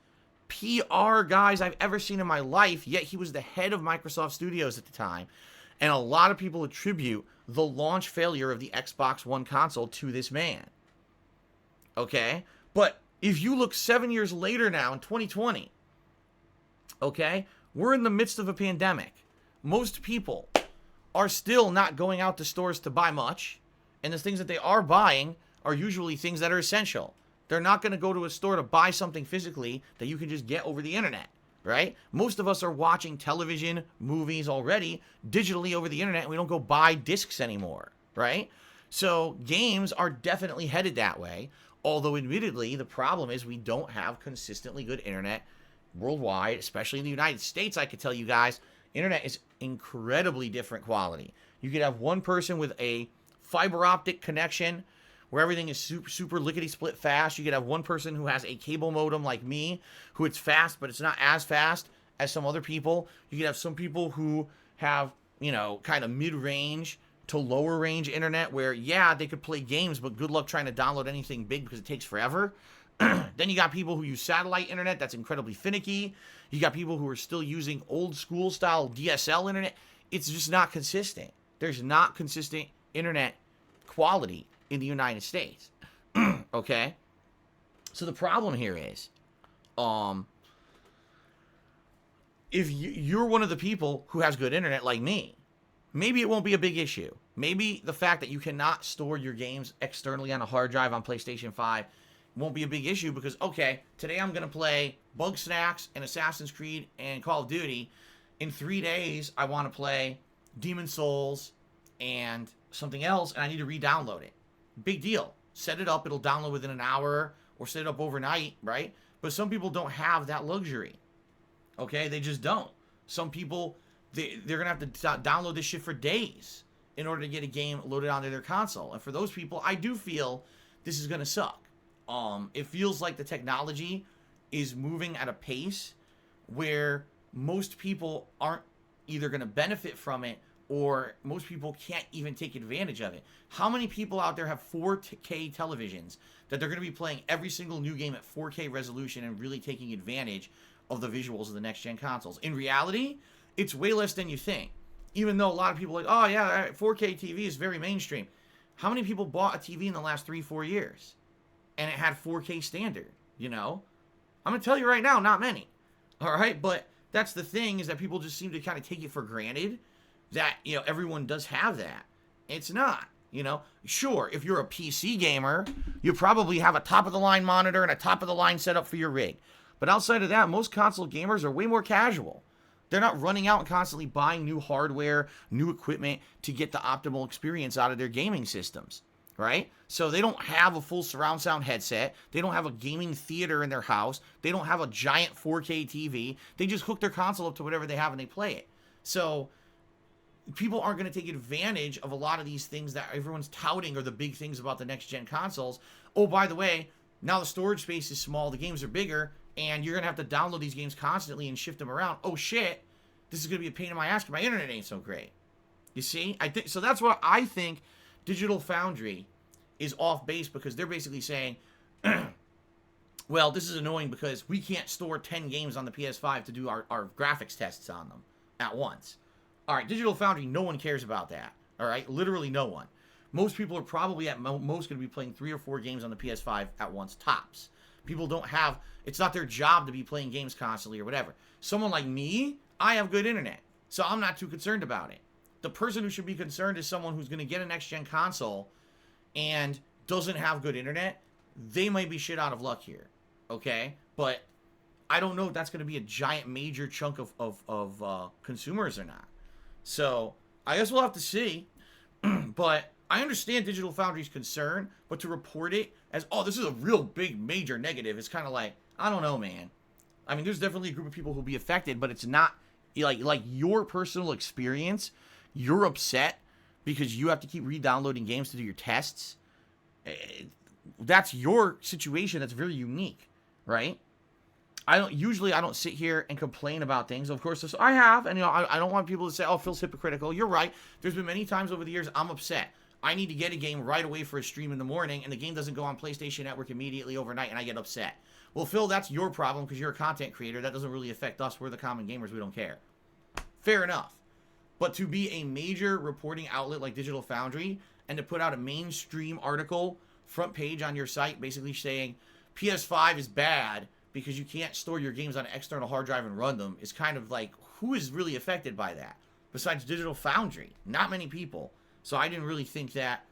PR guys I've ever seen in my life, yet he was the head of Microsoft Studios at the time. And a lot of people attribute the launch failure of the Xbox One console to this man. Okay? But if you look 7 years later now, in 2020, okay, we're in the midst of a pandemic. Most people are still not going out to stores to buy much, and the things that they are buying are usually things that are essential. They're not going to go to a store to buy something physically that you can just get over the internet, right? Most of us are watching television, movies already digitally over the internet, and we don't go buy discs anymore, right? So games are definitely headed that way, although admittedly the problem is we don't have consistently good internet worldwide, especially in the United States. I could tell you guys, internet is incredibly different quality. You could have one person with a fiber optic connection where everything is super lickety split fast. You could have one person who has a cable modem like me, who it's fast, but it's not as fast as some other people. You could have some people who have, kind of mid-range to lower range internet where, yeah, they could play games, but good luck trying to download anything big because it takes forever. Then you got people who use satellite internet that's incredibly finicky. You got people who are still using old school style DSL internet. It's just not consistent. There's not consistent internet quality in the United States. Okay? So the problem here is, if you're one of the people who has good internet like me, maybe it won't be a big issue. Maybe the fact that you cannot store your games externally on a hard drive on PlayStation 5 won't be a big issue because, okay, today I'm going to play Bugsnax and Assassin's Creed and Call of Duty. In 3 days, I want to play Demon's Souls and something else, and I need to re-download it. Big deal. Set it up, it'll download within an hour, or set it up overnight, right? But some people don't have that luxury. Okay? They just don't. Some people, they're going to have to download this shit for days in order to get a game loaded onto their console. And for those people, I do feel this is going to suck. It feels like the technology is moving at a pace where most people aren't either going to benefit from it or most people can't even take advantage of it. How many people out there have 4K televisions that they're going to be playing every single new game at 4K resolution and really taking advantage of the visuals of the next-gen consoles? In reality, it's way less than you think. Even though a lot of people are like, oh yeah, 4K TV is very mainstream. How many people bought a TV in the last 3-4 years and it had 4K standard, you know? I'm going to tell you right now, not many. All right, but that's the thing, is that people just seem to kind of take it for granted that, you know, everyone does have that. It's not, you know. Sure, if you're a PC gamer, you probably have a top-of-the-line monitor and a top-of-the-line setup for your rig. But outside of that, most console gamers are way more casual. They're not running out and constantly buying new hardware, new equipment to get the optimal experience out of their gaming systems, right? So they don't have a full surround sound headset. They don't have a gaming theater in their house. They don't have a giant 4K TV. They just hook their console up to whatever they have and they play it. So people aren't going to take advantage of a lot of these things that everyone's touting are the big things about the next-gen consoles. Oh, by the way, now the storage space is small, the games are bigger, and you're going to have to download these games constantly and shift them around. Oh, shit, this is going to be a pain in my ass because my internet ain't so great. You see? So that's what I think Digital Foundry is off base, because they're basically saying, well, this is annoying because we can't store 10 games on the PS5 to do our graphics tests on them at once. All right, Digital Foundry, no one cares about that. All right, literally no one. Most people are probably at most going to be playing 3 or 4 games on the PS5 at once, tops. People don't have, it's not their job to be playing games constantly or whatever. Someone like me, I have good internet, so I'm not too concerned about it. The person who should be concerned is someone who's going to get a next-gen console and doesn't have good internet. They might be shit out of luck here, okay? But I don't know if that's going to be a giant major chunk of consumers or not. So I guess we'll have to see. But I understand Digital Foundry's concern, but to report it as, oh, this is a real big major negative, it's kind of like, I don't know, man. I mean, there's definitely a group of people who'll be affected, but it's not like your personal experience. You're upset because you have to keep re-downloading games to do your tests. That's your situation. That's very unique, right? I don't sit here and complain about things. Of course, I have, and I don't want people to say, oh, Phil's hypocritical. You're right. There's been many times over the years I'm upset. I need to get a game right away for a stream in the morning, and the game doesn't go on PlayStation Network immediately overnight, and I get upset. Well, Phil, that's your problem because you're a content creator. That doesn't really affect us. We're the common gamers. We don't care. Fair enough. But to be a major reporting outlet like Digital Foundry and to put out a mainstream article, front page on your site, basically saying PS5 is bad because you can't store your games on an external hard drive and run them, is kind of like, who is really affected by that? Besides Digital Foundry, not many people. So I didn't really think that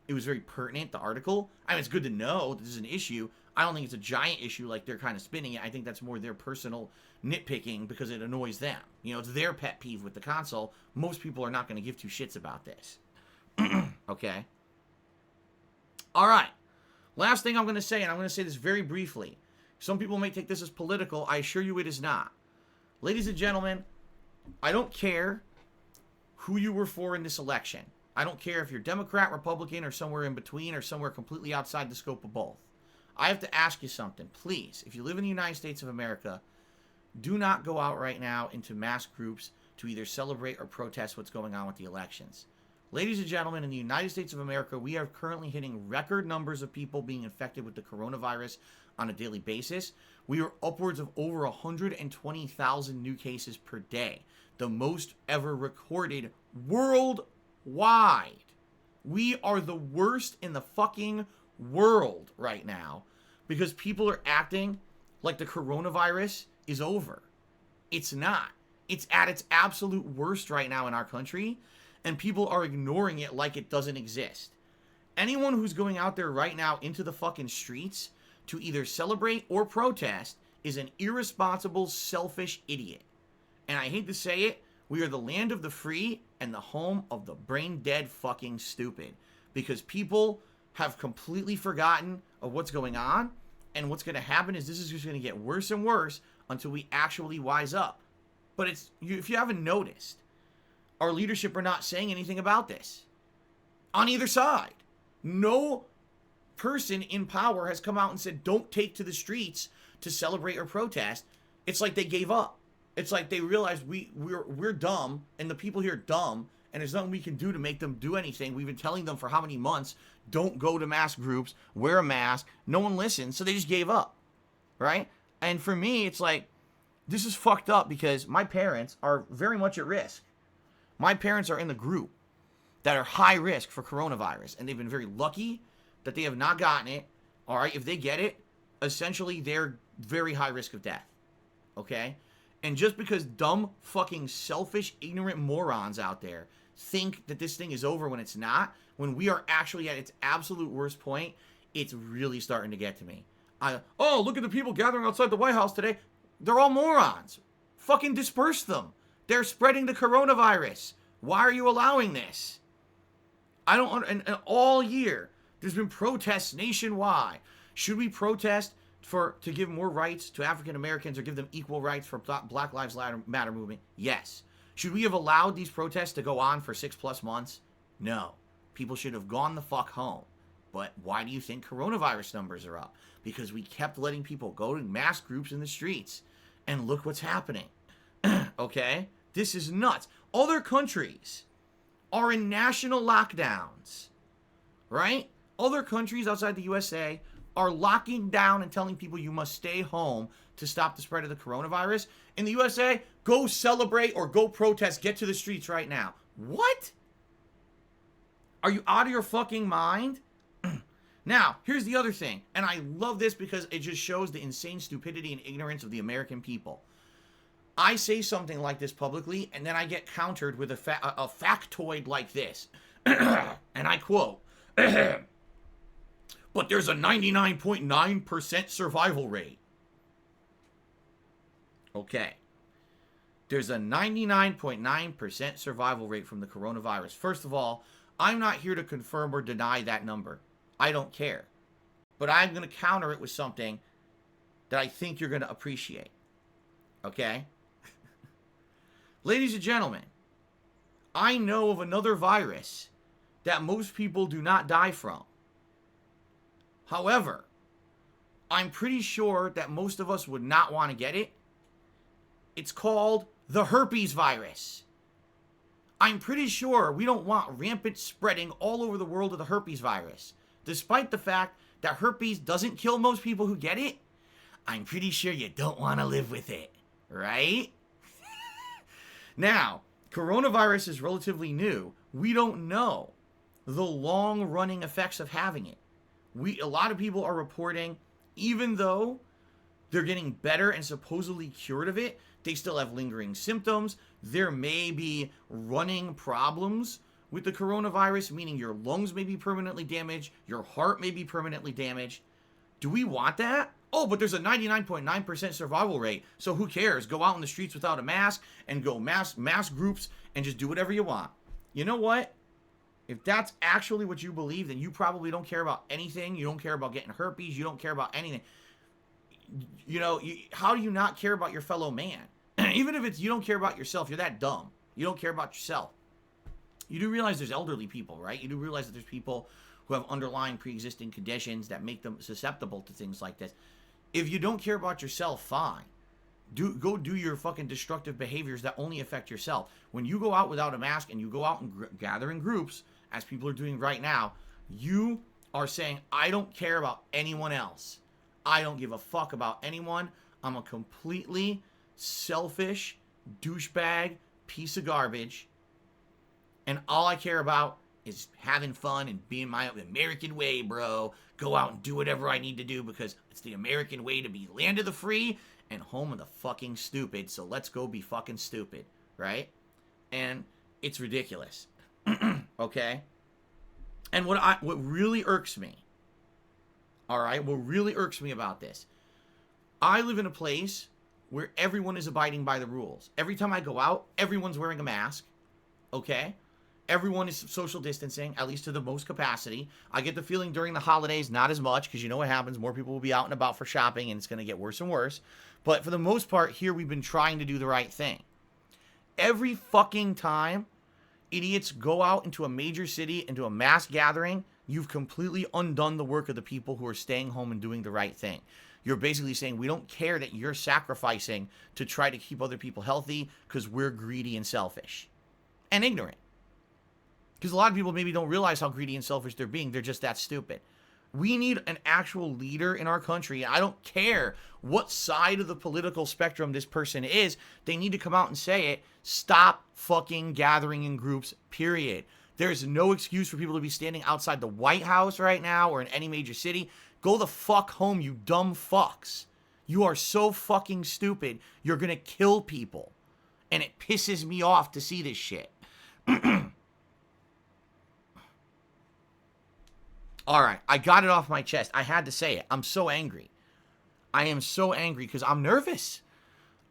it was very pertinent, the article. I mean, it's good to know that this is an issue. I don't think it's a giant issue like they're kind of spinning it. I think that's more their personal nitpicking because it annoys them. You know, it's their pet peeve with the console. Most people are not going to give two shits about this. Okay? All right. Last thing I'm going to say, and I'm going to say this very briefly. Some people may take this as political. I assure you it is not. Ladies and gentlemen, I don't care who you were for in this election. I don't care if you're Democrat, Republican, or somewhere in between, or somewhere completely outside the scope of both. I have to ask you something. Please, if you live in the United States of America, do not go out right now into mass groups to either celebrate or protest what's going on with the elections. Ladies and gentlemen, in the United States of America, we are currently hitting record numbers of people being infected with the coronavirus on a daily basis. We are upwards of over 120,000 new cases per day, the most ever recorded worldwide. We are the worst in the fucking world right now because people are acting like the coronavirus is over. It's not. It's at its absolute worst right now in our country, and people are ignoring it like it doesn't exist. Anyone who's going out there right now into the fucking streets to either celebrate or protest is an irresponsible, selfish idiot. And I hate to say it, we are the land of the free and the home of the brain-dead fucking stupid. Because people have completely forgotten of what's going on, and what's going to happen is this is just going to get worse and worse until we actually wise up. But if you haven't noticed, our leadership are not saying anything about this. On either side. No person in power has come out and said, don't take to the streets to celebrate or protest. It's like they gave up. It's like they realized we're dumb, and the people here are dumb, and there's nothing we can do to make them do anything. We've been telling them for how many months, don't go to mass groups, wear a mask. No one listens, so they just gave up, right? And for me, it's like, this is fucked up because my parents are very much at risk. My parents are in the group that are high risk for coronavirus, and they've been very lucky that they have not gotten it. All right, if they get it, essentially they're very high risk of death, okay? And just because dumb, fucking, selfish, ignorant morons out there think that this thing is over when it's not, when we are actually at its absolute worst point, it's really starting to get to me. Oh, look at the people gathering outside the White House today. They're all morons. Fucking disperse them. They're spreading the coronavirus. Why are you allowing this? I don't, and all year, there's been protests nationwide. Should we protest to give more rights to African Americans or give them equal rights for Black Lives Matter movement? Yes. Should we have allowed these protests to go on for 6+ months? No. People should have gone the fuck home. But why do you think coronavirus numbers are up? Because we kept letting people go to mass groups in the streets. And look what's happening. Okay? This is nuts. Other countries are in national lockdowns. Right? Other countries outside the USA are locking down and telling people you must stay home to stop the spread of the coronavirus. In the USA, go celebrate or go protest. Get to the streets right now. What? Are you out of your fucking mind? Now, here's the other thing, and I love this because it just shows the insane stupidity and ignorance of the American people. I say something like this publicly, and then I get countered with a factoid like this. And I quote, but there's a 99.9% survival rate. Okay. There's a 99.9% survival rate from the coronavirus. First of all, I'm not here to confirm or deny that number. I don't care. But I'm going to counter it with something that I think you're going to appreciate. Okay? Ladies and gentlemen, I know of another virus that most people do not die from. However, I'm pretty sure that most of us would not want to get it. It's called the herpes virus. I'm pretty sure we don't want rampant spreading all over the world of the herpes virus. Despite the fact that herpes doesn't kill most people who get it, I'm pretty sure you don't want to live with it, right? Now, coronavirus is relatively new. We don't know the long-running effects of having it. A lot of people are reporting, even though they're getting better and supposedly cured of it, they still have lingering symptoms. There may be running problems with the coronavirus, meaning your lungs may be permanently damaged, your heart may be permanently damaged. Do we want that? Oh, but there's a 99.9% survival rate, so who cares? Go out in the streets without a mask and go mass groups and just do whatever you want. You know what? If that's actually what you believe, then you probably don't care about anything. You don't care about getting herpes. You don't care about anything. You know, how do you not care about your fellow man? Even if it's you don't care about yourself, you're that dumb. You don't care about yourself. You do realize there's elderly people, right? You do realize that there's people who have underlying pre-existing conditions that make them susceptible to things like this. If you don't care about yourself, fine. Go do your fucking destructive behaviors that only affect yourself. When you go out without a mask and you go out and gather in groups, as people are doing right now, you are saying, I don't care about anyone else. I don't give a fuck about anyone. I'm a completely selfish douchebag piece of garbage. And all I care about is having fun and being my American way, bro. Go out and do whatever I need to do because it's the American way to be land of the free and home of the fucking stupid. So let's go be fucking stupid, right? And it's ridiculous. Okay? And what really irks me, all right, what really irks me about this, I live in a place where everyone is abiding by the rules. Every time I go out, everyone's wearing a mask, okay? Everyone is social distancing, at least to the most capacity. I get the feeling during the holidays, not as much, because you know what happens. More people will be out and about for shopping, and it's going to get worse and worse. But for the most part, here we've been trying to do the right thing. Every fucking time idiots go out into a major city, into a mass gathering, you've completely undone the work of the people who are staying home and doing the right thing. You're basically saying, we don't care that you're sacrificing to try to keep other people healthy because we're greedy and selfish and ignorant. Because a lot of people maybe don't realize how greedy and selfish they're being. They're just that stupid. We need an actual leader in our country. I don't care what side of the political spectrum this person is. They need to come out and say it. Stop fucking gathering in groups, period. There's no excuse for people to be standing outside the White House right now or in any major city. Go the fuck home, you dumb fucks. You are so fucking stupid. You're gonna kill people. And it pisses me off to see this shit. All right, I got it off my chest. I had to say it. I'm so angry. I am so angry because I'm nervous.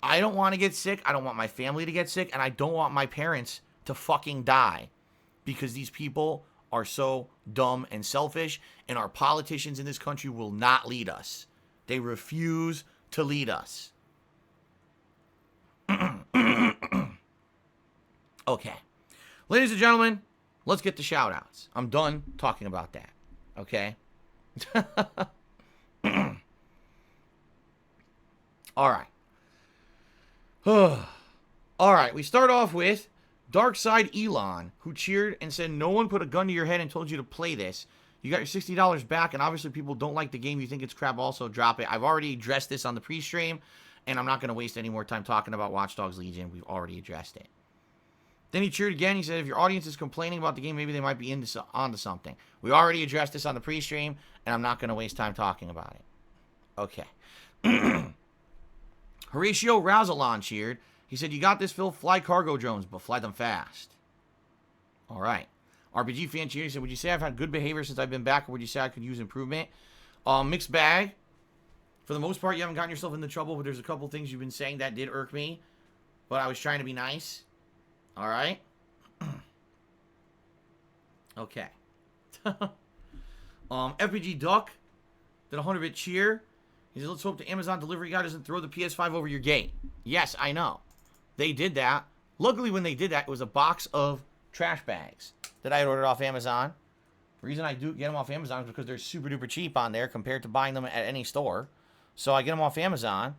I don't want to get sick. I don't want my family to get sick. And I don't want my parents to fucking die because these people are so dumb and selfish. And our politicians in this country will not lead us. They refuse to lead us. Okay. Ladies and gentlemen, let's get to shout-outs. I'm done talking about that. Okay? All right. All right, we start off with Darkside Elon, who cheered and said, no one put a gun to your head and told you to play this. You got your $60 back, and obviously people don't like the game. You think it's crap, also drop it. I've already addressed this on the pre-stream, and I'm not going to waste any more time talking about Watch Dogs Legion. We've already addressed it. Then he cheered again. He said, if your audience is complaining about the game, maybe they might be onto something. We already addressed this on the pre-stream, and I'm not going to waste time talking about it. Okay. Horatio Rousalon cheered. He said, you got this, Phil. Fly cargo drones, but fly them fast. All right. RPG fan cheered. He said, would you say I've had good behavior since I've been back, or would you say I could use improvement? Mixed bag. For the most part, you haven't gotten yourself into trouble, but there's a couple things you've been saying that did irk me. But I was trying to be nice. All right. Okay. FPG Duck did a 100-bit cheer. He said, let's hope the Amazon delivery guy doesn't throw the PS5 over your gate. Yes, I know. They did that. Luckily, when they did that, it was a box of trash bags that I had ordered off Amazon. The reason I do get them off Amazon is because they're super duper cheap on there compared to buying them at any store. So I get them off Amazon,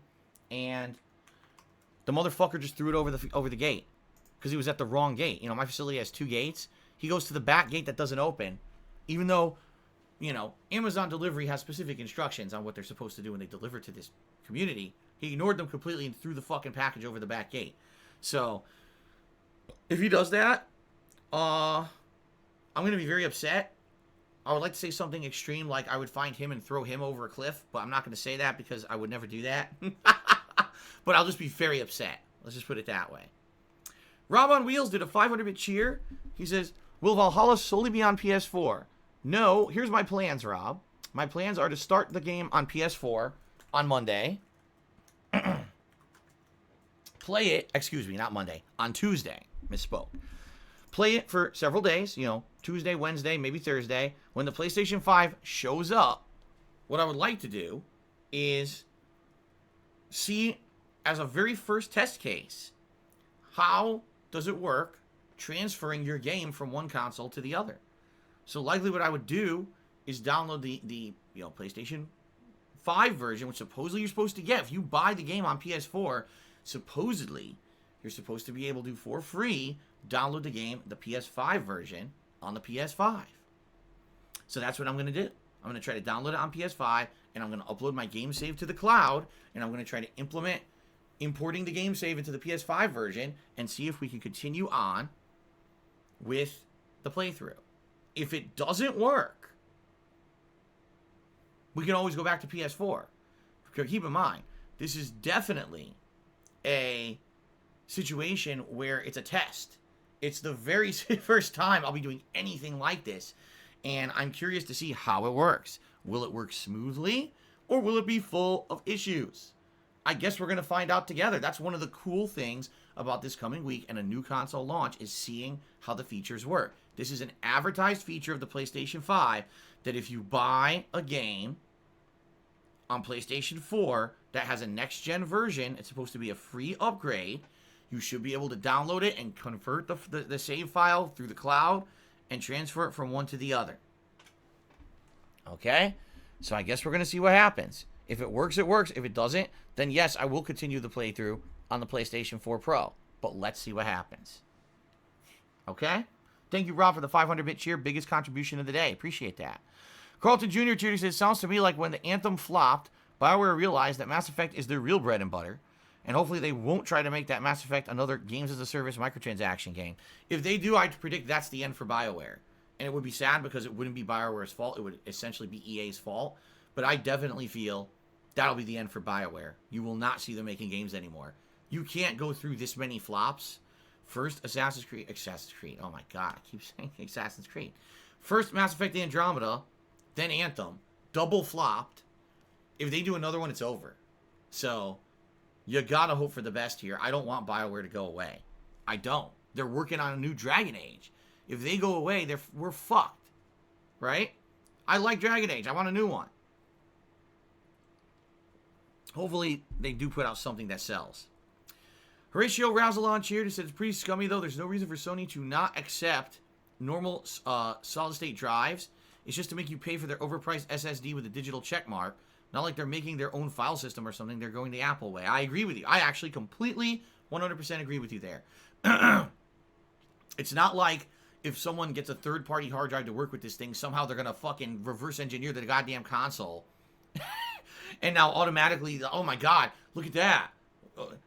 and the motherfucker just threw it over the gate. Because he was at the wrong gate. You know, my facility has 2 gates. He goes to the back gate that doesn't open. Even though, you know, Amazon delivery has specific instructions on what they're supposed to do when they deliver to this community. He ignored them completely and threw the fucking package over the back gate. So, if he does that, I'm going to be very upset. I would like to say something extreme like I would find him and throw him over a cliff. But I'm not going to say that because I would never do that. But I'll just be very upset. Let's just put it that way. Rob on Wheels did a 500-bit cheer. He says, will Valhalla solely be on PS4? No, here's my plans, Rob. My plans are to start the game on PS4 on Monday. Play it, excuse me, not Monday, on Tuesday. Misspoke. Play it for several days, you know, Tuesday, Wednesday, maybe Thursday. When the PlayStation 5 shows up, what I would like to do is see, as a very first test case, how does it work transferring your game from one console to the other? So likely what I would do is download the you know, PlayStation 5 version, which supposedly you're supposed to get. If you buy the game on PS4, supposedly you're supposed to be able to, for free, download the game, the PS5 version, on the PS5. So that's what I'm going to do. I'm going to try to download it on PS5, and I'm going to upload my game save to the cloud, and I'm going to try to implement importing the game save into the PS5 version and see if we can continue on with the playthrough. If it doesn't work, we can always go back to PS4. Keep in mind, this is definitely a situation where it's a test. It's the very first time I'll be doing anything like this, and I'm curious to see how it works. Will it work smoothly, or will it be full of issues? I guess we're going to find out together. That's one of the cool things about this coming week and a new console launch, is seeing how the features work. This is an advertised feature of the PlayStation 5 that if you buy a game on PlayStation 4 that has a next-gen version, it's supposed to be a free upgrade. You should be able to download it and convert the save file through the cloud and transfer it from one to the other. Okay? So I guess we're going to see what happens. If it works, it works. If it doesn't, then yes, I will continue the playthrough on the PlayStation 4 Pro. But let's see what happens. Okay? Thank you, Rob, for the 500-bit cheer. Biggest contribution of the day. Appreciate that. Carlton Jr. cheer says, sounds to me like when the Anthem flopped, BioWare realized that Mass Effect is their real bread and butter, and hopefully they won't try to make that Mass Effect another games-as-a-service microtransaction game. If they do, I'd predict that's the end for BioWare. And it would be sad because it wouldn't be BioWare's fault. It would essentially be EA's fault. But I definitely feel that'll be the end for BioWare. You will not see them making games anymore. You can't go through this many flops. First, Assassin's Creed. Oh my god, I keep saying Assassin's Creed. First, Mass Effect Andromeda, then Anthem. Double flopped. If they do another one, it's over. So, you gotta hope for the best here. I don't want BioWare to go away. I don't. They're working on a new Dragon Age. If they go away, we're fucked. Right? I like Dragon Age. I want a new one. Hopefully, they do put out something that sells. Horatio Rousalon cheered and said, it's pretty scummy, though. There's no reason for Sony to not accept normal solid-state drives. It's just to make you pay for their overpriced SSD with a digital check mark. Not like they're making their own file system or something. They're going the Apple way. I agree with you. I actually completely, 100% agree with you there. It's not like if someone gets a third-party hard drive to work with this thing, somehow they're going to fucking reverse engineer the goddamn console. And now automatically, oh my god, look at that.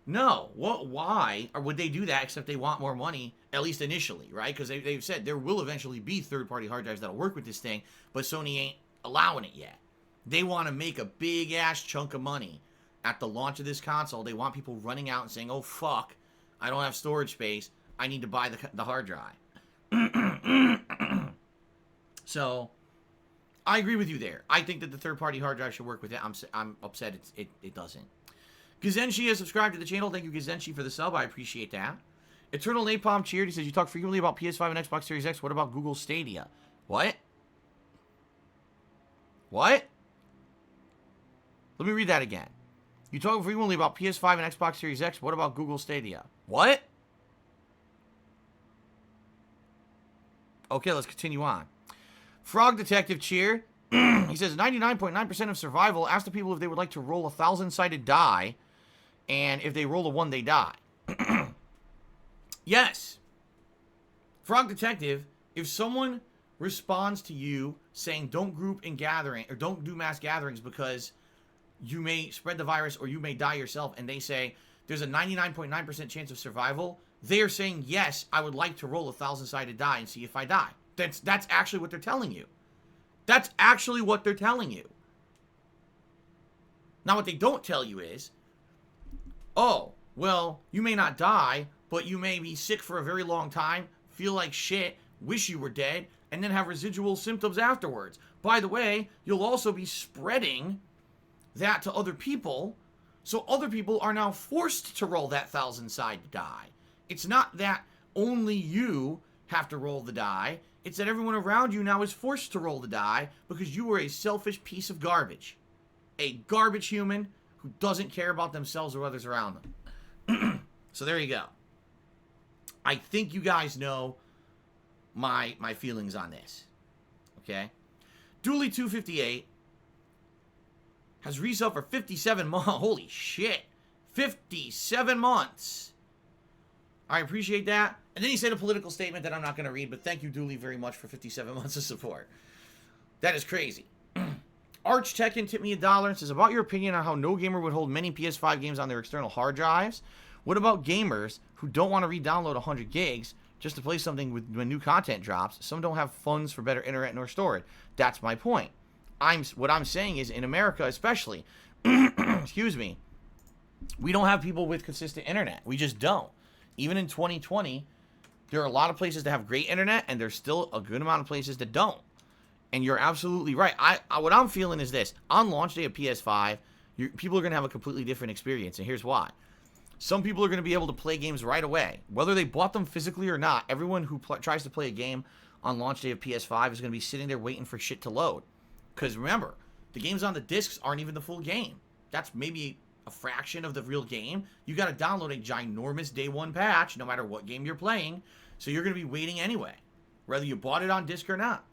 No, why would they do that except they want more money, at least initially, right? Because they've said there will eventually be third-party hard drives that'll work with this thing, but Sony ain't allowing it yet. They want to make a big-ass chunk of money at the launch of this console. They want people running out and saying, oh, fuck, I don't have storage space. I need to buy the hard drive. So, I agree with you there. I think that the third-party hard drive should work with it. I'm upset it doesn't. Gazenshi has subscribed to the channel. Thank you, Gazenshi, for the sub. I appreciate that. Eternal Napalm cheered. He says, you talk frequently about PS5 and Xbox Series X. What about Google Stadia? What? What? Let me read that again. You talk frequently about PS5 and Xbox Series X. What about Google Stadia? What? Okay, let's continue on. Frog Detective cheer. He says, 99.9% of survival. Ask the people if they would like to roll a 1,000-sided die. And if they roll a 1, they die. Yes. Frog Detective, if someone responds to you saying don't group in gathering or don't do mass gatherings because you may spread the virus or you may die yourself, and they say there's a 99.9% chance of survival, they are saying, yes, I would like to roll a 1,000-sided die and see if I die. That's actually what they're telling you. That's actually what they're telling you. Now, what they don't tell you is, oh, well, you may not die, but you may be sick for a very long time, feel like shit, wish you were dead, and then have residual symptoms afterwards. By the way, you'll also be spreading that to other people, so other people are now forced to roll that 1,000-sided die. It's not that only you have to roll the die. It's that everyone around you now is forced to roll the die because you are a selfish piece of garbage. A garbage human who doesn't care about themselves or others around them. So there you go. I think you guys know my feelings on this. Okay? Dooley258 has resub for 57 months. Holy shit. 57 months. I appreciate that. And then he said a political statement that I'm not going to read, but thank you, Dooley, very much for 57 months of support. That is crazy. Arch Tekken tipped me $1 and says, about your opinion on how no gamer would hold many PS5 games on their external hard drives, what about gamers who don't want to re-download 100 gigs just to play something when new content drops? Some don't have funds for better internet nor storage. That's my point. What I'm saying is, in America especially, excuse me, we don't have people with consistent internet. We just don't. Even in 2020, there are a lot of places that have great internet, and there's still a good amount of places that don't. And you're absolutely right. What I'm feeling is this. On launch day of PS5, people are going to have a completely different experience, and here's why. Some people are going to be able to play games right away. Whether they bought them physically or not, everyone who tries to play a game on launch day of PS5 is going to be sitting there waiting for shit to load. Because remember, the games on the discs aren't even the full game. That's maybe a fraction of the real game. You got to download a ginormous day one patch, no matter what game you're playing. So you're going to be waiting anyway, whether you bought it on disc or not.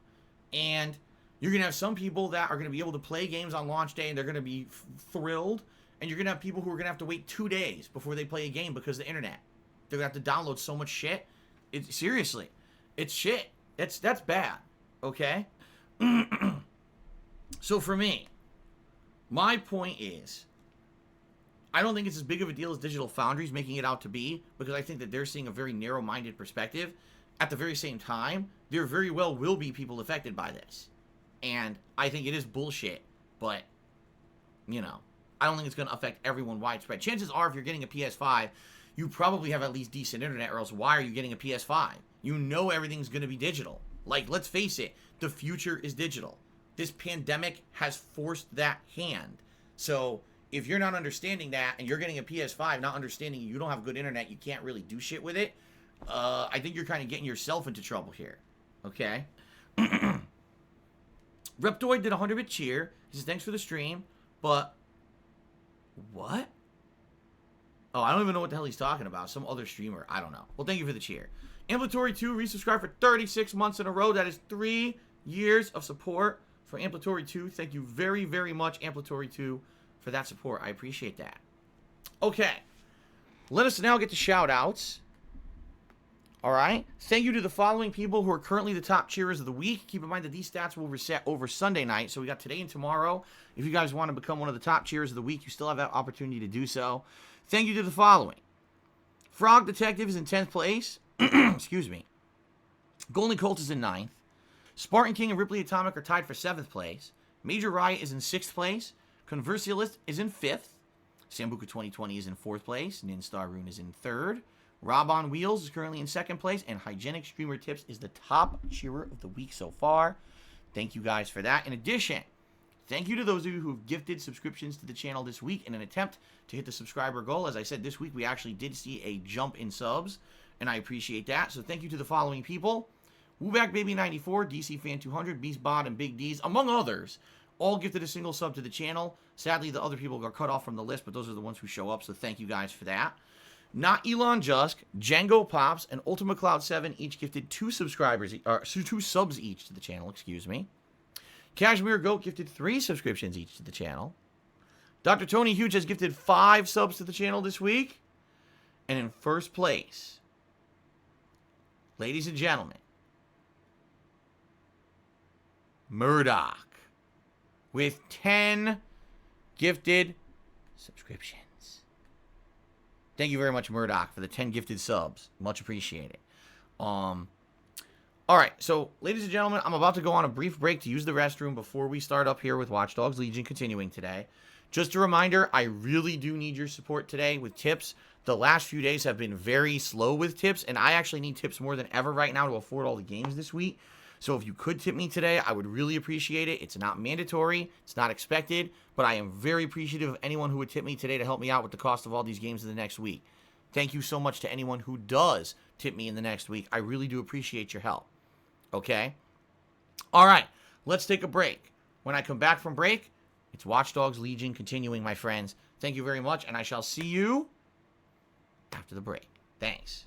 And you're going to have some people that are going to be able to play games on launch day, and they're going to be thrilled. And you're going to have people who are going to have to wait 2 days before they play a game because of the internet. They're going to have to download so much shit. Seriously. It's shit. That's bad. Okay? So for me, my point is, I don't think it's as big of a deal as Digital Foundry's making it out to be, because I think that they're seeing a very narrow-minded perspective. At the very same time, there very well will be people affected by this. And I think it is bullshit, but, you know, I don't think it's going to affect everyone widespread. Chances are, if you're getting a PS5, you probably have at least decent internet, or else why are you getting a PS5? You know everything's going to be digital. Like, let's face it, the future is digital. This pandemic has forced that hand. So if you're not understanding that, and you're getting a PS5, not understanding you don't have good internet, you can't really do shit with it, I think you're kind of getting yourself into trouble here. Okay? Reptoid did a 100-bit cheer. He says, thanks for the stream, but... What? Oh, I don't even know what the hell he's talking about. Some other streamer. I don't know. Well, thank you for the cheer. Amplatory2 resubscribed for 36 months in a row. That is 3 years of support for Amplatory2. Thank you very, very much, Amplatory2, for that support. I appreciate that. Okay. Let us now get to shout-outs. All right. Thank you to the following people who are currently the top cheerers of the week. Keep in mind that these stats will reset over Sunday night. So we got today and tomorrow. If you guys want to become one of the top cheerers of the week, you still have that opportunity to do so. Thank you to the following. Frog Detective is in 10th place. Excuse me. Golden Colt is in 9th. Spartan King and Ripley Atomic are tied for 7th place. Major Riot is in 6th place. Conversialist is in 5th. Sambuca 2020 is in 4th place. Ninstar Rune is in 3rd. Rob on Wheels is currently in 2nd place. And Hygienic Streamer Tips is the top cheerer of the week so far. Thank you guys for that. In addition, thank you to those of you who have gifted subscriptions to the channel this week in an attempt to hit the subscriber goal. As I said, this week we actually did see a jump in subs, and I appreciate that. So thank you to the following people. Wooback Baby 94, DC Fan 200, Beast Bod, and Big D's, among others, all gifted a single sub to the channel. Sadly, the other people got cut off from the list, but those are the ones who show up, so thank you guys for that. Not Elon Jusk, Django Pops, and Ultima Cloud 7 each gifted 2 subs each to the channel, excuse me. Cashmere Goat gifted 3 subscriptions each to the channel. Dr. Tony Huge has gifted 5 subs to the channel this week. And in first place, ladies and gentlemen, Murdoch with 10 gifted subscriptions. Thank you very much, Murdoch, for the 10 gifted subs. Much appreciated. All right, so, ladies and gentlemen, I'm about to go on a brief break to use the restroom before we start up here with Watch Dogs Legion continuing today. Just a reminder, I really do need your support today with tips. The last few days have been very slow with tips, and I actually need tips more than ever right now to afford all the games this week. So if you could tip me today, I would really appreciate it. It's not mandatory. It's not expected. But I am very appreciative of anyone who would tip me today to help me out with the cost of all these games in the next week. Thank you so much to anyone who does tip me in the next week. I really do appreciate your help. Okay? All right. Let's take a break. When I come back from break, it's Watch Dogs Legion continuing, my friends. Thank you very much, and I shall see you after the break. Thanks.